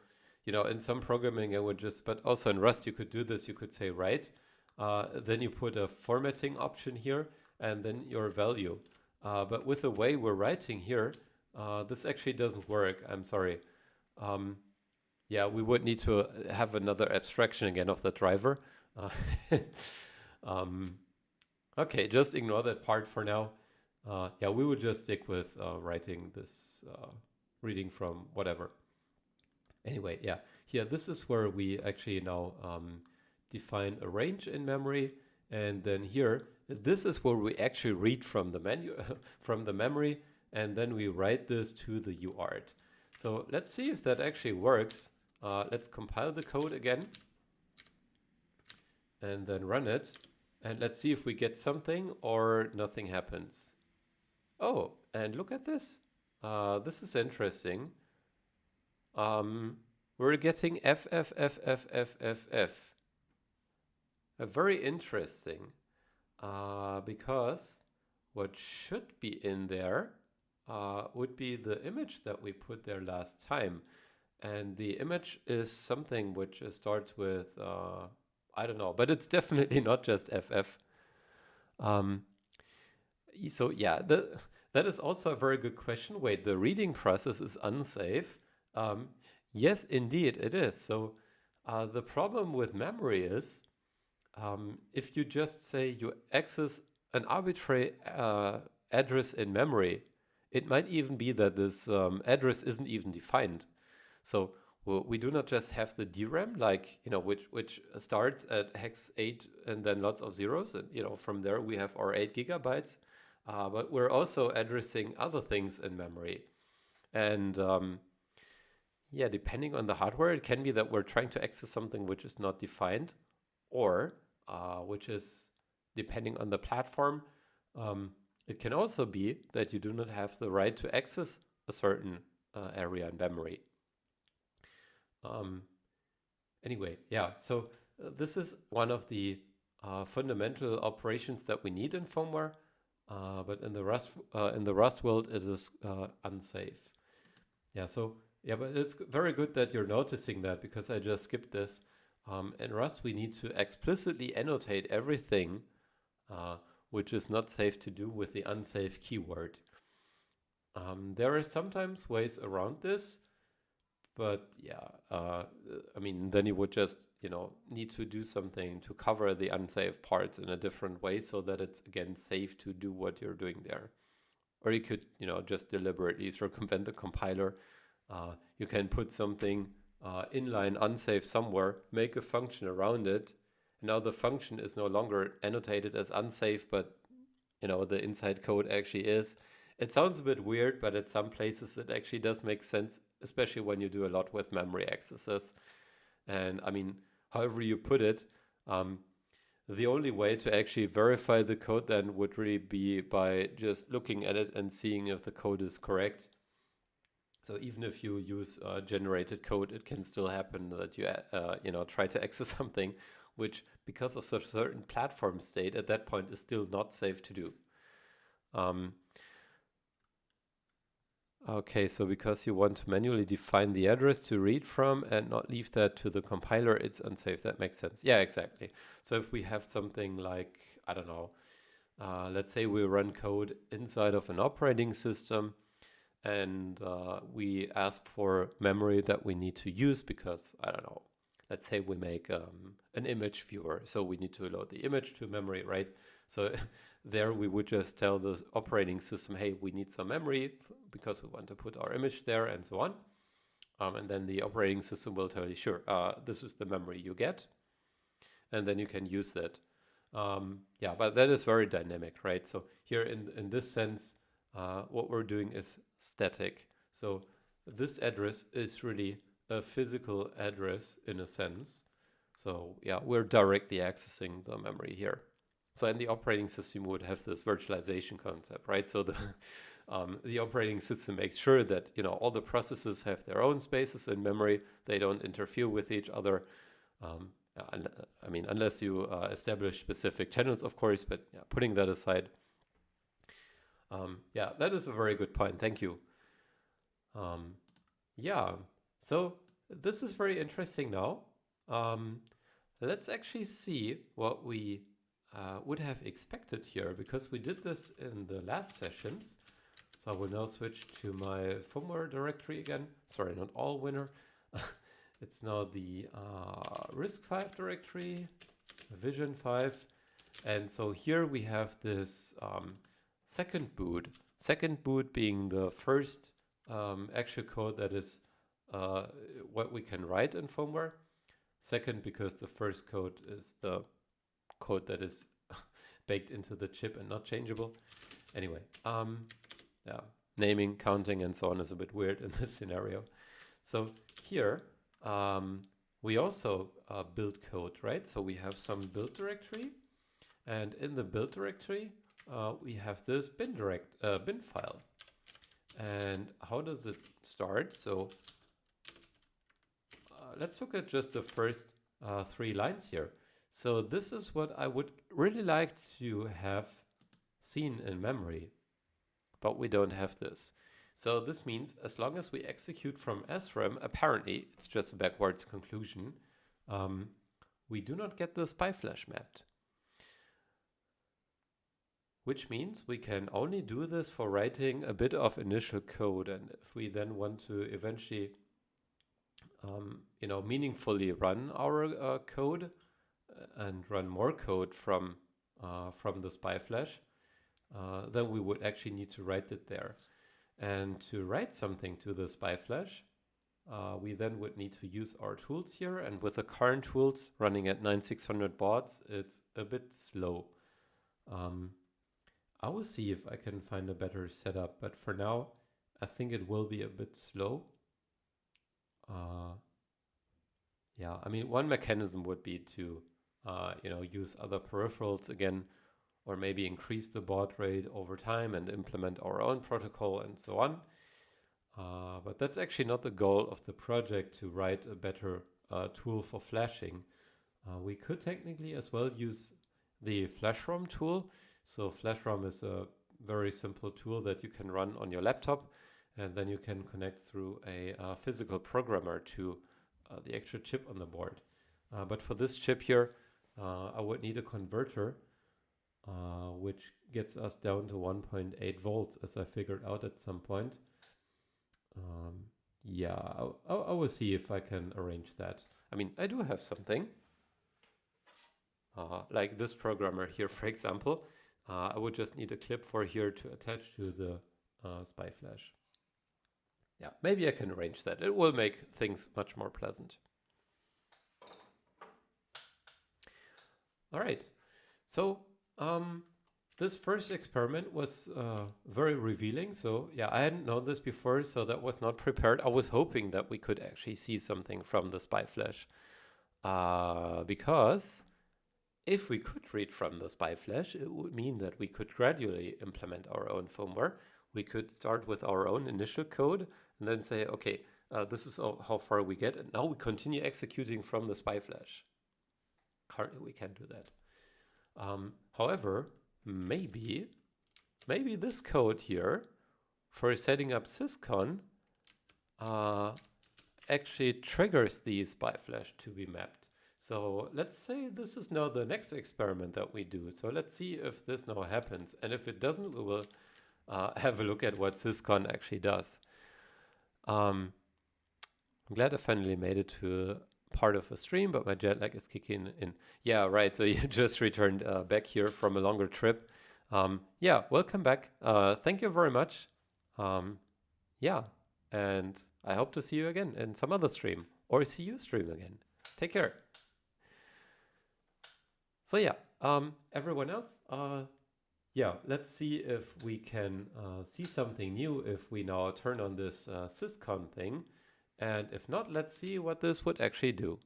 you know, in some programming languages, but also in Rust, you could do this. You could say write. Then you put a formatting option here and then your value. But with the way we're writing here, this actually doesn't work. I'm sorry. Yeah, we would need to have another abstraction again of the driver. Okay, just ignore that part for now. Yeah, we would just stick with writing this reading from whatever. Anyway, yeah, here, this is where we actually now define a range in memory. And then here, this is where we actually read from the menu from the memory, and then we write this to the UART. So let's see if that actually works. Let's compile the code again and then run it. And let's see if we get something or nothing happens. Oh, and look at this. This is interesting. We're getting ffffffff. Very interesting. Because what should be in there would be the image that we put there last time. And the image is something which starts with, I don't know, but it's definitely not just FF. So yeah, that is also a very good question. Wait, the reading process is unsafe? Yes, indeed, it is. So the problem with memory is if you just say you access an arbitrary address in memory, it might even be that this address isn't even defined. So we do not just have the DRAM, like, you know, which starts at hex 8 and then lots of zeros, and, you know, from there we have our 8 gigabytes, but we're also addressing other things in memory. And yeah, depending on the hardware, it can be that we're trying to access something which is not defined, or which is, depending on the platform, it can also be that you do not have the right to access a certain area in memory. Anyway, yeah, so this is one of the fundamental operations that we need in firmware, but in the Rust world, it is unsafe. Yeah, so yeah, but it's very good that you're noticing that, because I just skipped this. In Rust, we need to explicitly annotate everything which is not safe to do with the unsafe keyword. There are sometimes ways around this, but yeah, I mean, then you would just, you know, need to do something to cover the unsafe parts in a different way so that it's, again, safe to do what you're doing there. Or you could, you know, just deliberately circumvent the compiler. You can put something inline unsafe somewhere, make a function around it, and now the function is no longer annotated as unsafe, but, you know, the inside code actually is. It sounds a bit weird, but at some places it actually does make sense, especially when you do a lot with memory accesses. And I mean, however you put it, the only way to actually verify the code then would really be by just looking at it and seeing if the code is correct. So even if you use generated code, it can still happen that you you know, try to access something which, because of a certain platform state, at that point is still not safe to do. Okay, so because you want to manually define the address to read from and not leave that to the compiler, it's unsafe. That makes sense. Yeah, exactly. So if we have something like, I don't know, let's say we run code inside of an operating system, and we ask for memory that we need to use because, I don't know, let's say we make an image viewer. So we need to load the image to memory, right? So there we would just tell the operating system, hey, we need some memory because we want to put our image there and so on. And then the operating system will tell you, sure, this is the memory you get. And then you can use that. Yeah, but that is very dynamic, right? So here in this sense, what we're doing is static. So this address is really a physical address in a sense. So yeah, we're directly accessing the memory here. So in the operating system would have this virtualization concept, right? So the operating system makes sure that, you know, all the processes have their own spaces in memory. They don't interfere with each other. I mean, unless you establish specific channels, of course, but yeah, putting that aside. Yeah, that is a very good point. Thank you. Yeah, so this is very interesting now. Let's actually see what we would have expected here, because we did this in the last sessions. So I will now switch to my firmware directory again. Sorry, not all winner. It's now the RISC-V directory, VisionFive. And so here we have this second boot. Second boot being the first actual code that is what we can write in firmware. Second, because the first code is the code that is baked into the chip and not changeable. Anyway, yeah, naming, counting, and so on is a bit weird in this scenario. So here we also build code, right? So we have some build directory, and in the build directory we have this bin file. And how does it start? So let's look at just the first 3 lines here. So this is what I would really like to have seen in memory, but we don't have this. So this means as long as we execute from SRAM, apparently it's just a backwards conclusion, we do not get the SPI-flash mapped. Which means we can only do this for writing a bit of initial code. And if we then want to eventually you know, meaningfully run our code and run more code from the SPI-flash, then we would actually need to write it there. And to write something to the SPI-flash, we then would need to use our tools here. And with the current tools running at 9600 bauds, it's a bit slow. I will see if I can find a better setup, but for now, I think it will be a bit slow. Yeah, I mean, one mechanism would be to, you know, use other peripherals again, or maybe increase the baud rate over time and implement our own protocol and so on. But that's actually not the goal of the project, to write a better tool for flashing. We could technically as well use the FlashROM tool. So FlashROM is a very simple tool that you can run on your laptop, and then you can connect through a physical programmer to the actual chip on the board. But for this chip here, I would need a converter, which gets us down to 1.8 volts, as I figured out at some point. Yeah, I will see if I can arrange that. I mean, I do have something. Like this programmer here, for example. I would just need a clip for here to attach to the SPI-flash. Yeah, maybe I can arrange that. It will make things much more pleasant. All right, so this first experiment was very revealing. So yeah, I hadn't known this before, so that was not prepared. I was hoping that we could actually see something from the SPI-flash, because if we could read from the SPI-flash, it would mean that we could gradually implement our own firmware. We could start with our own initial code and then say, okay, this is how far we get, and now we continue executing from the SPI-flash. Currently, we can't do that. However, maybe this code here for setting up syscon actually triggers the SPI-flash to be mapped. So let's say this is now the next experiment that we do. So let's see if this now happens. And if it doesn't, we will have a look at what syscon actually does. I'm glad I finally made it to part of a stream, but my jet lag is kicking in. Yeah, right. So you just returned back here from a longer trip. Yeah, welcome back. Thank you very much. Yeah, and I hope to see you again in some other stream or see you stream again. Take care. So yeah, everyone else, yeah, let's see if we can see something new if we now turn on this syscon thing. And if not, let's see what this would actually do.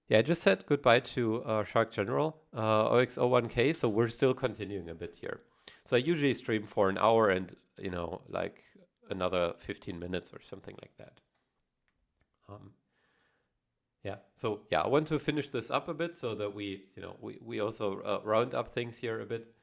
Yeah, I just said goodbye to Shark General, OX01K, so we're still continuing a bit here. So I usually stream for an hour and, you know, like another 15 minutes or something like that. Yeah, so yeah, I want to finish this up a bit so that we, you know, we also round up things here a bit.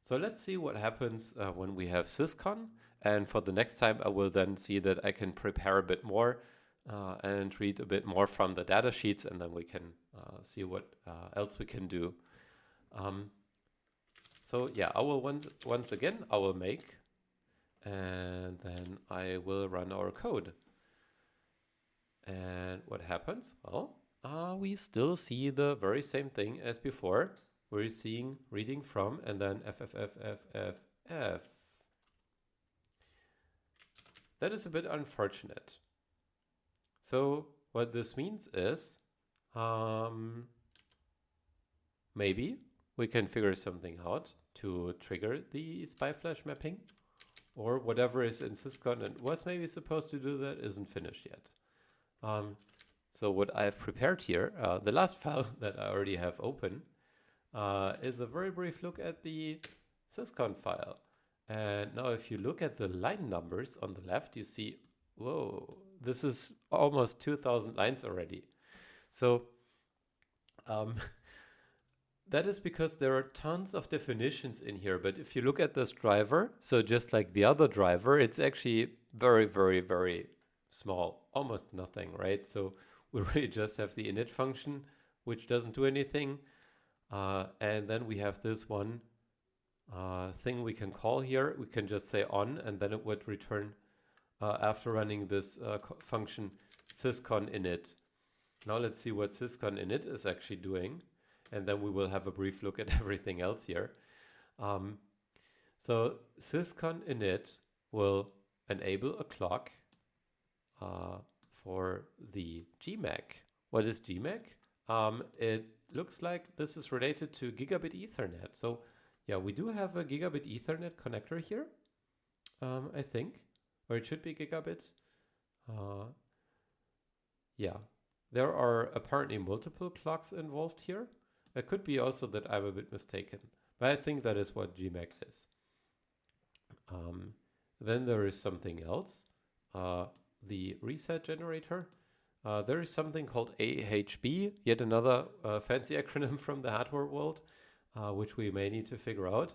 So let's see what happens when we have syscon. And for the next time, I will then see that I can prepare a bit more and read a bit more from the data sheets, and then we can see what else we can do. So yeah, I will once again, I will make, and then I will run our code. And what happens? Well, we still see the very same thing as before. We're seeing reading from and then ffffff. That is a bit unfortunate. So what this means is maybe we can figure something out to trigger the spy flash mapping, or whatever is in syscon and was maybe supposed to do that isn't finished yet. So what I've prepared here, the last file that I already have open, is a very brief look at the syscon file. And now if you look at the line numbers on the left, you see, whoa, this is almost 2000 lines already. So that is because there are tons of definitions in here. But if you look at this driver, so just like the other driver, it's actually very, very, very small, almost nothing, right? So we really just have the init function, which doesn't do anything. And then we have this one thing we can call here. We can just say on, and then it would return after running this function syscon init. Now let's see what syscon init is actually doing. And then we will have a brief look at everything else here. So syscon init will enable a clock for the GMAC. What is GMAC? It looks like this is related to gigabit Ethernet. So yeah, we do have a gigabit Ethernet connector here, I think, or it should be gigabit. Yeah, there are apparently multiple clocks involved here. It could be also that I'm a bit mistaken, but I think that is what GMAC is. Then there is something else, the reset generator. There is something called AHB, yet another fancy acronym from the hardware world, which we may need to figure out.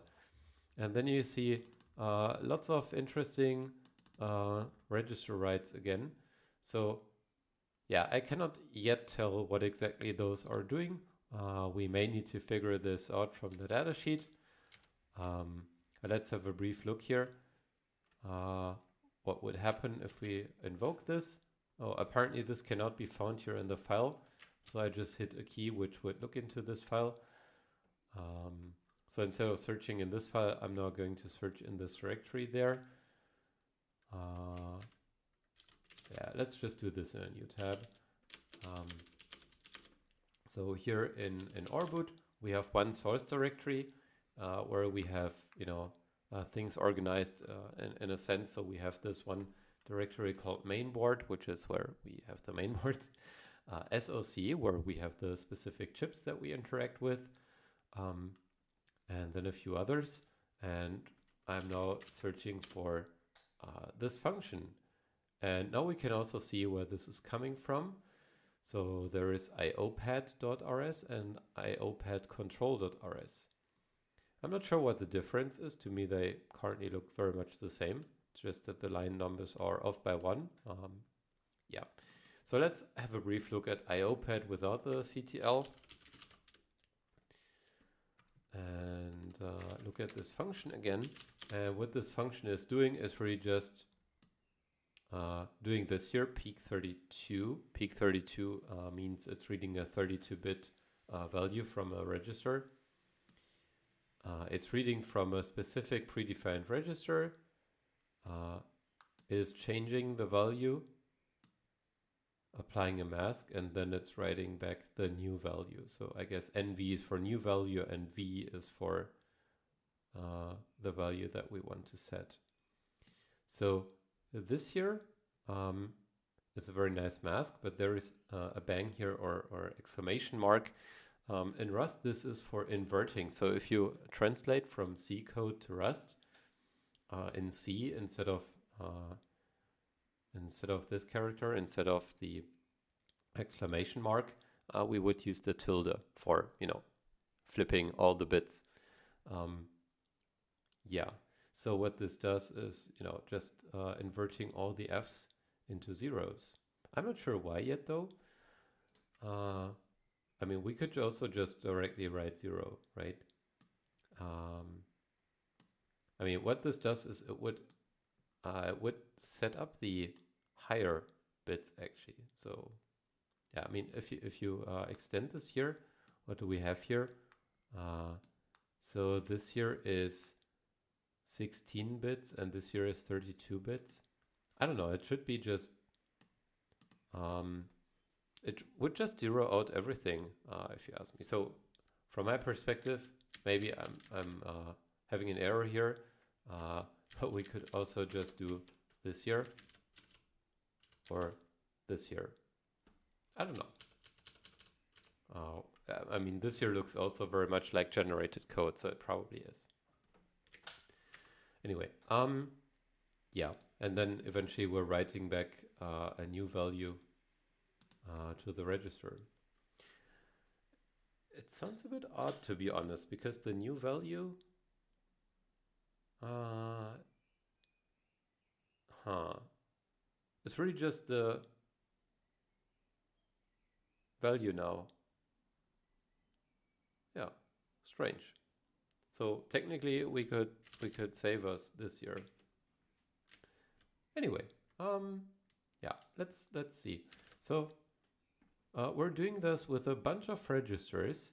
And then you see lots of interesting register writes again. So yeah, I cannot yet tell what exactly those are doing. We may need to figure this out from the datasheet. Let's have a brief look here. What would happen if we invoke this? Oh, apparently this cannot be found here in the file. So I just hit a key which would look into this file. So instead of searching in this file, I'm now going to search in this directory there. Yeah, let's just do this in a new tab. So here in oreboot, we have one source directory where we have, you know, things organized in a sense. So we have this one directory called mainboard, which is where we have the mainboard. SoC, where we have the specific chips that we interact with. And then a few others. And I'm now searching for this function. And now we can also see where this is coming from. So there is iopad.rs and iopadcontrol.rs. I'm not sure what the difference is. To me, they currently look very much the same, just that the line numbers are off by one. Yeah. So let's have a brief look at iopad without the CTL. And look at this function again. And what this function is doing is really just doing this here, peak 32. Peak 32 means it's reading a 32-bit value from a register. It's reading from a specific predefined register, is changing the value, applying a mask, and then it's writing back the new value. So I guess NV is for new value and V is for the value that we want to set. So this here is a very nice mask, but there is a bang here or exclamation mark. In Rust, this is for inverting. So if you translate from C code to Rust, in C, instead of this character, instead of the exclamation mark, we would use the tilde for, flipping all the bits. Yeah. So what this does is, just inverting all the Fs into zeros. I'm not sure why yet, though. I mean, we could also just directly write 0, right? I mean, what this does is it would set up the higher bits, actually. So yeah, I mean, if you extend this here, what do we have here? So this here is 16 bits and this here is 32 bits. I don't know, it should be just it would just zero out everything, if you ask me. So from my perspective, maybe I'm having an error here, but we could also just do this here or this here. I don't know. I mean, this here looks also very much like generated code, so it probably is. Anyway, yeah, and then eventually we're writing back a new value to the register. It sounds a bit odd, to be honest, because the new value, it's really just the value now. Yeah, strange. So technically we could save us this here. Anyway, yeah, let's see. So we're doing this with a bunch of registers,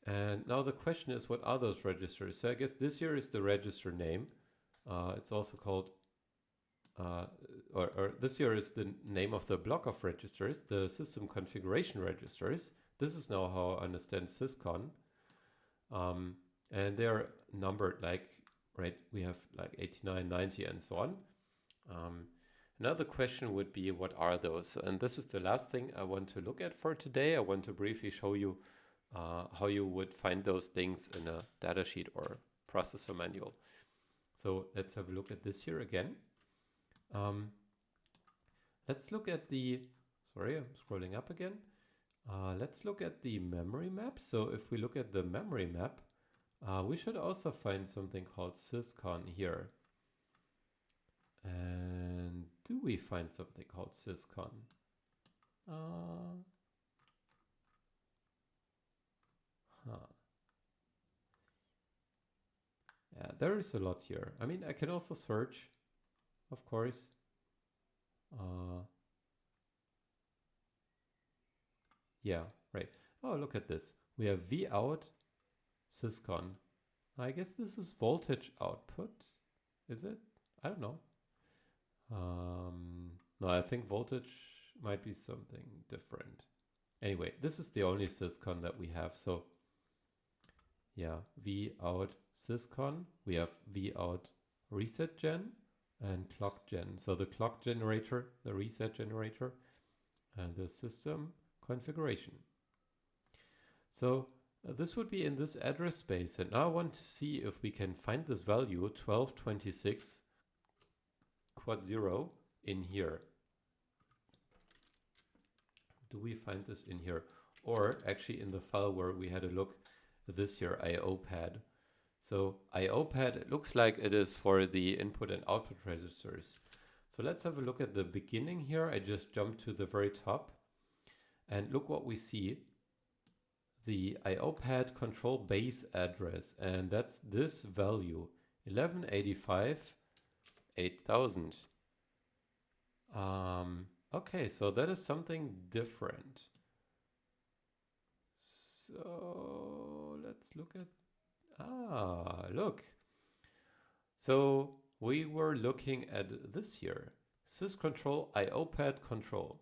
and now the question is, what are those registers? So I guess this here is the register name. It's also called, or this here is the name of the block of registers, the system configuration registers. This is now how I understand syscon. And they're numbered like, right, we have like 89, 90 and so on. Another question would be, what are those? And this is the last thing I want to look at for today. I want to briefly show you how you would find those things in a datasheet or processor manual. So let's have a look at this here again. Let's look at the, sorry, I'm scrolling up again. Let's look at the memory map. So if we look at the memory map, we should also find something called syscon here. And do we find something called syscon? Yeah, there is a lot here. I mean, I can also search, of course. Yeah, right. Oh, look at this. We have V out syscon. I guess this is voltage output. Is it? I don't know. No, I think voltage might be something different. Anyway, this is the only syscon that we have. So yeah, V out syscon. We have V out reset gen and clock gen. So the clock generator, the reset generator, and the system configuration. So this would be in this address space. And now I want to see if we can find this value 1226 quad 0 in here. Do we find this in here? Or actually in the file where we had a look, this here IO pad. So IO pad, it looks like it is for the input and output registers. So let's have a look at the beginning here. I just jumped to the very top and look what we see. The IO pad control base address, and that's this value 1185 8000. Okay, so that is something different. So let's look at, look. So we were looking at this here. Syscontrol IOPad control.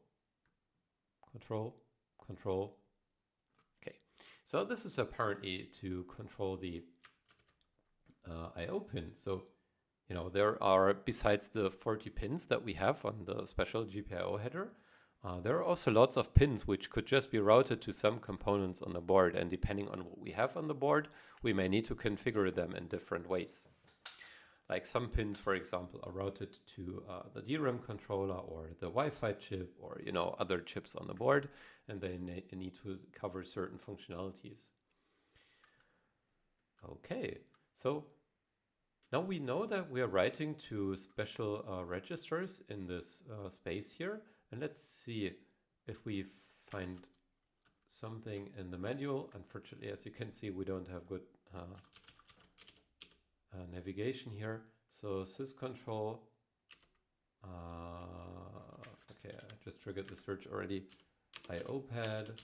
Control. Okay, so this is apparently to control the IO pin. So, you know, there are, besides the 40 pins that we have on the special GPIO header, there are also lots of pins which could just be routed to some components on the board. And depending on what we have on the board, we may need to configure them in different ways. Like some pins, for example, are routed to the DRAM controller or the Wi-Fi chip or, you know, other chips on the board, and they need to cover certain functionalities. Okay, so now we know that we are writing to special registers in this space here, and let's see if we find something in the manual. Unfortunately, as you can see, we don't have good navigation here. So syscontrol, okay, I just triggered the search already. IOPad,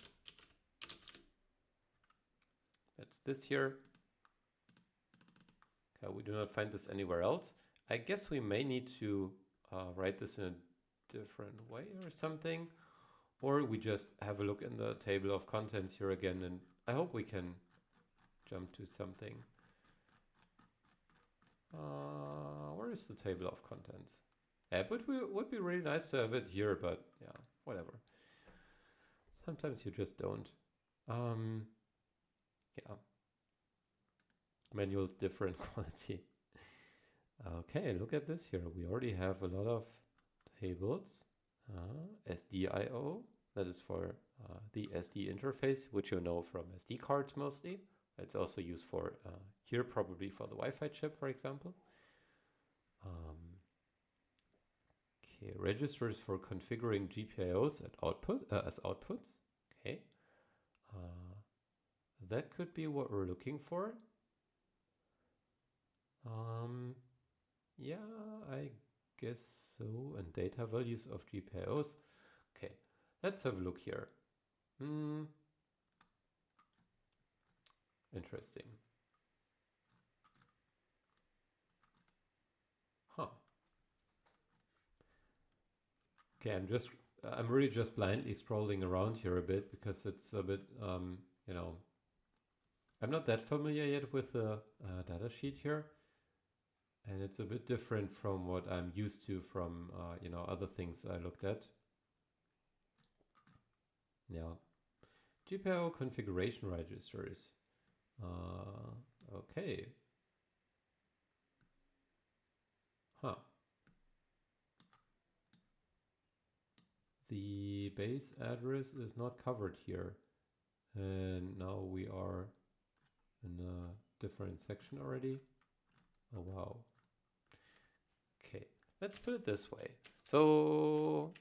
that's this here. Okay, we do not find this anywhere else. I guess we may need to write this in a different way or something, or we just have a look in the table of contents here again, and I hope we can jump to something. Where is the table of contents? Yeah, but it would be really nice to have it here, but yeah, whatever. Sometimes you just don't. Yeah. Manual's different quality. Okay, look at this here. We already have a lot of tables. SDIO, that is for the SD interface, which you know from SD cards mostly. It's also used for here, probably for the Wi-Fi chip, for example. Okay, registers for configuring GPIOs at output as outputs. Okay, that could be what we're looking for. Yeah, I guess so. And data values of GPIOs. Okay, let's have a look here. Interesting. Huh. Okay, I'm really just blindly scrolling around here a bit because it's a bit, you know, I'm not that familiar yet with the data sheet here. And it's a bit different from what I'm used to from, you know, other things I looked at. Yeah. GPIO configuration registers. Okay. Huh. The base address is not covered here. And now we are in a different section already. Oh, wow. Okay, let's put it this way. So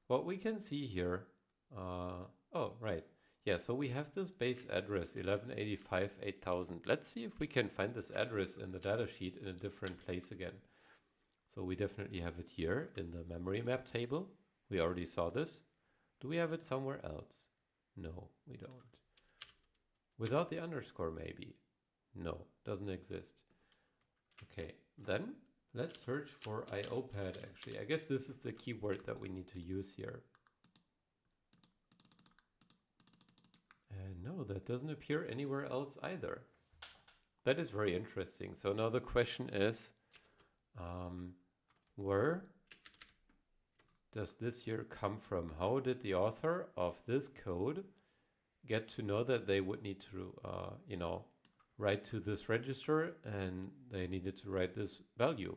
what we can see here, oh, right. Yeah, so we have this base address 1185.8000. Let's see if we can find this address in the datasheet in a different place again. So we definitely have it here in the memory map table. We already saw this. Do we have it somewhere else? No, we don't. Without the underscore, maybe? No, doesn't exist. Okay, then let's search for IOPad actually. I guess this is the keyword that we need to use here. And no, that doesn't appear anywhere else either. That is very interesting. So now the question is, where does this here come from? How did the author of this code get to know that they would need to, you know, write to this register and they needed to write this value?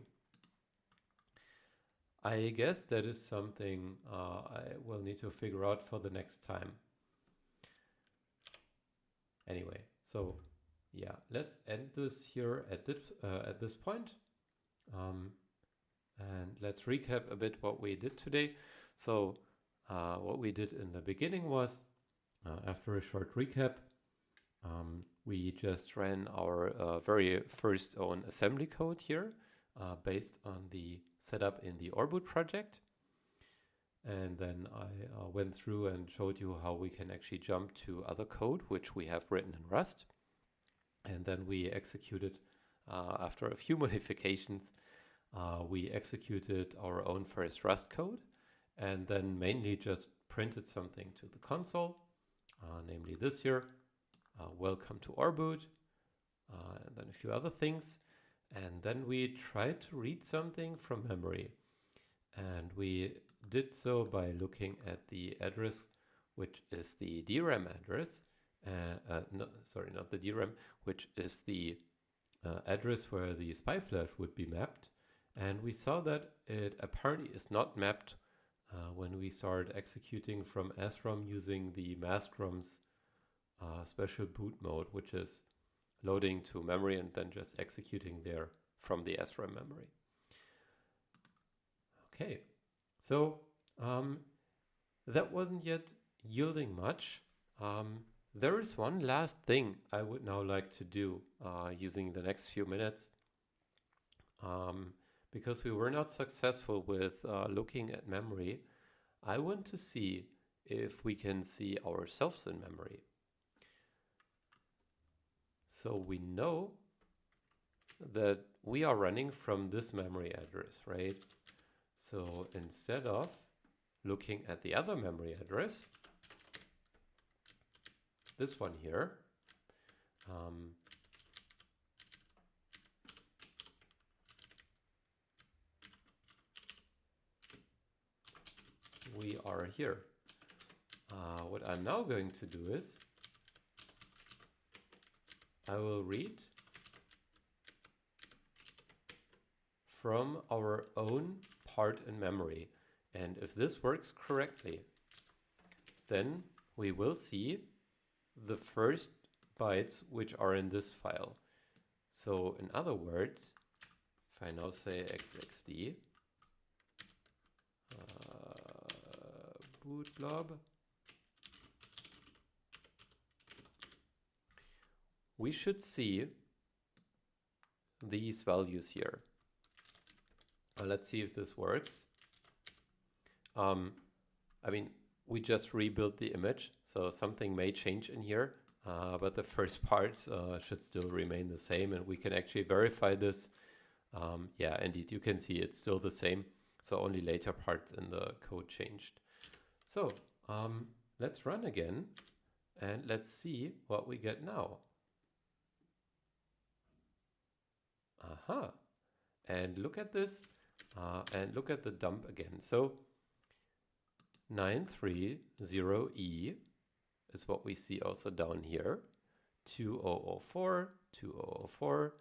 I guess that is something I will need to figure out for the next time. Anyway, so yeah, let's end this here at this point. And let's recap a bit what we did today. So what we did in the beginning was, after a short recap, we just ran our very first own assembly code here based on the setup in the oreboot project. And then I went through and showed you how we can actually jump to other code, which we have written in Rust. And then we executed, after a few modifications, we executed our own first Rust code, and then mainly just printed something to the console, namely this here, welcome to oreboot, and then a few other things. And then we tried to read something from memory. And we did so by looking at the address, which is the DRAM address. Not the DRAM, which is the address where the SPI flash would be mapped. And we saw that it apparently is not mapped when we started executing from SRAM using the maskRAM's special boot mode, which is loading to memory and then just executing there from the SRAM memory. Okay, so that wasn't yet yielding much. There is one last thing I would now like to do using the next few minutes. Because we were not successful with looking at memory, I want to see if we can see ourselves in memory. So we know that we are running from this memory address, right? So instead of looking at the other memory address, this one here, we are here. What I'm now going to do is I will read from our own part in memory. And if this works correctly, then we will see the first bytes which are in this file. So in other words, if I now say xxd boot blob, we should see these values here. Let's see if this works. I mean, we just rebuilt the image, so something may change in here, but the first parts should still remain the same, and we can actually verify this. Yeah, indeed, you can see it's still the same, so only later parts in the code changed. So let's run again, and let's see what we get now. Aha, and look at this, and look at the dump again. So 930E is what we see also down here. 2004, 2004,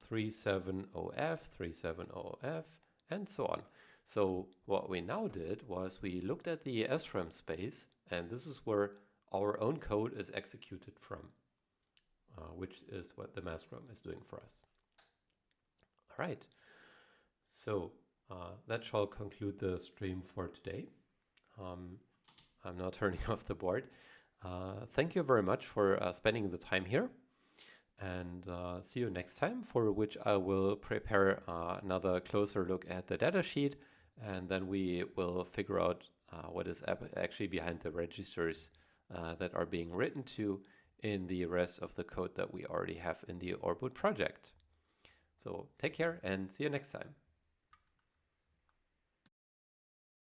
370F, 370F, and so on. So what we now did was we looked at the SRAM space, and this is where our own code is executed from, which is what the maskRAM is doing for us. All right, so that shall conclude the stream for today. I'm now turning off the board. Thank you very much for spending the time here, and see you next time, for which I will prepare another closer look at the datasheet, and then we will figure out what is actually behind the registers that are being written to in the rest of the code that we already have in the oreboot project. So take care and see you next time.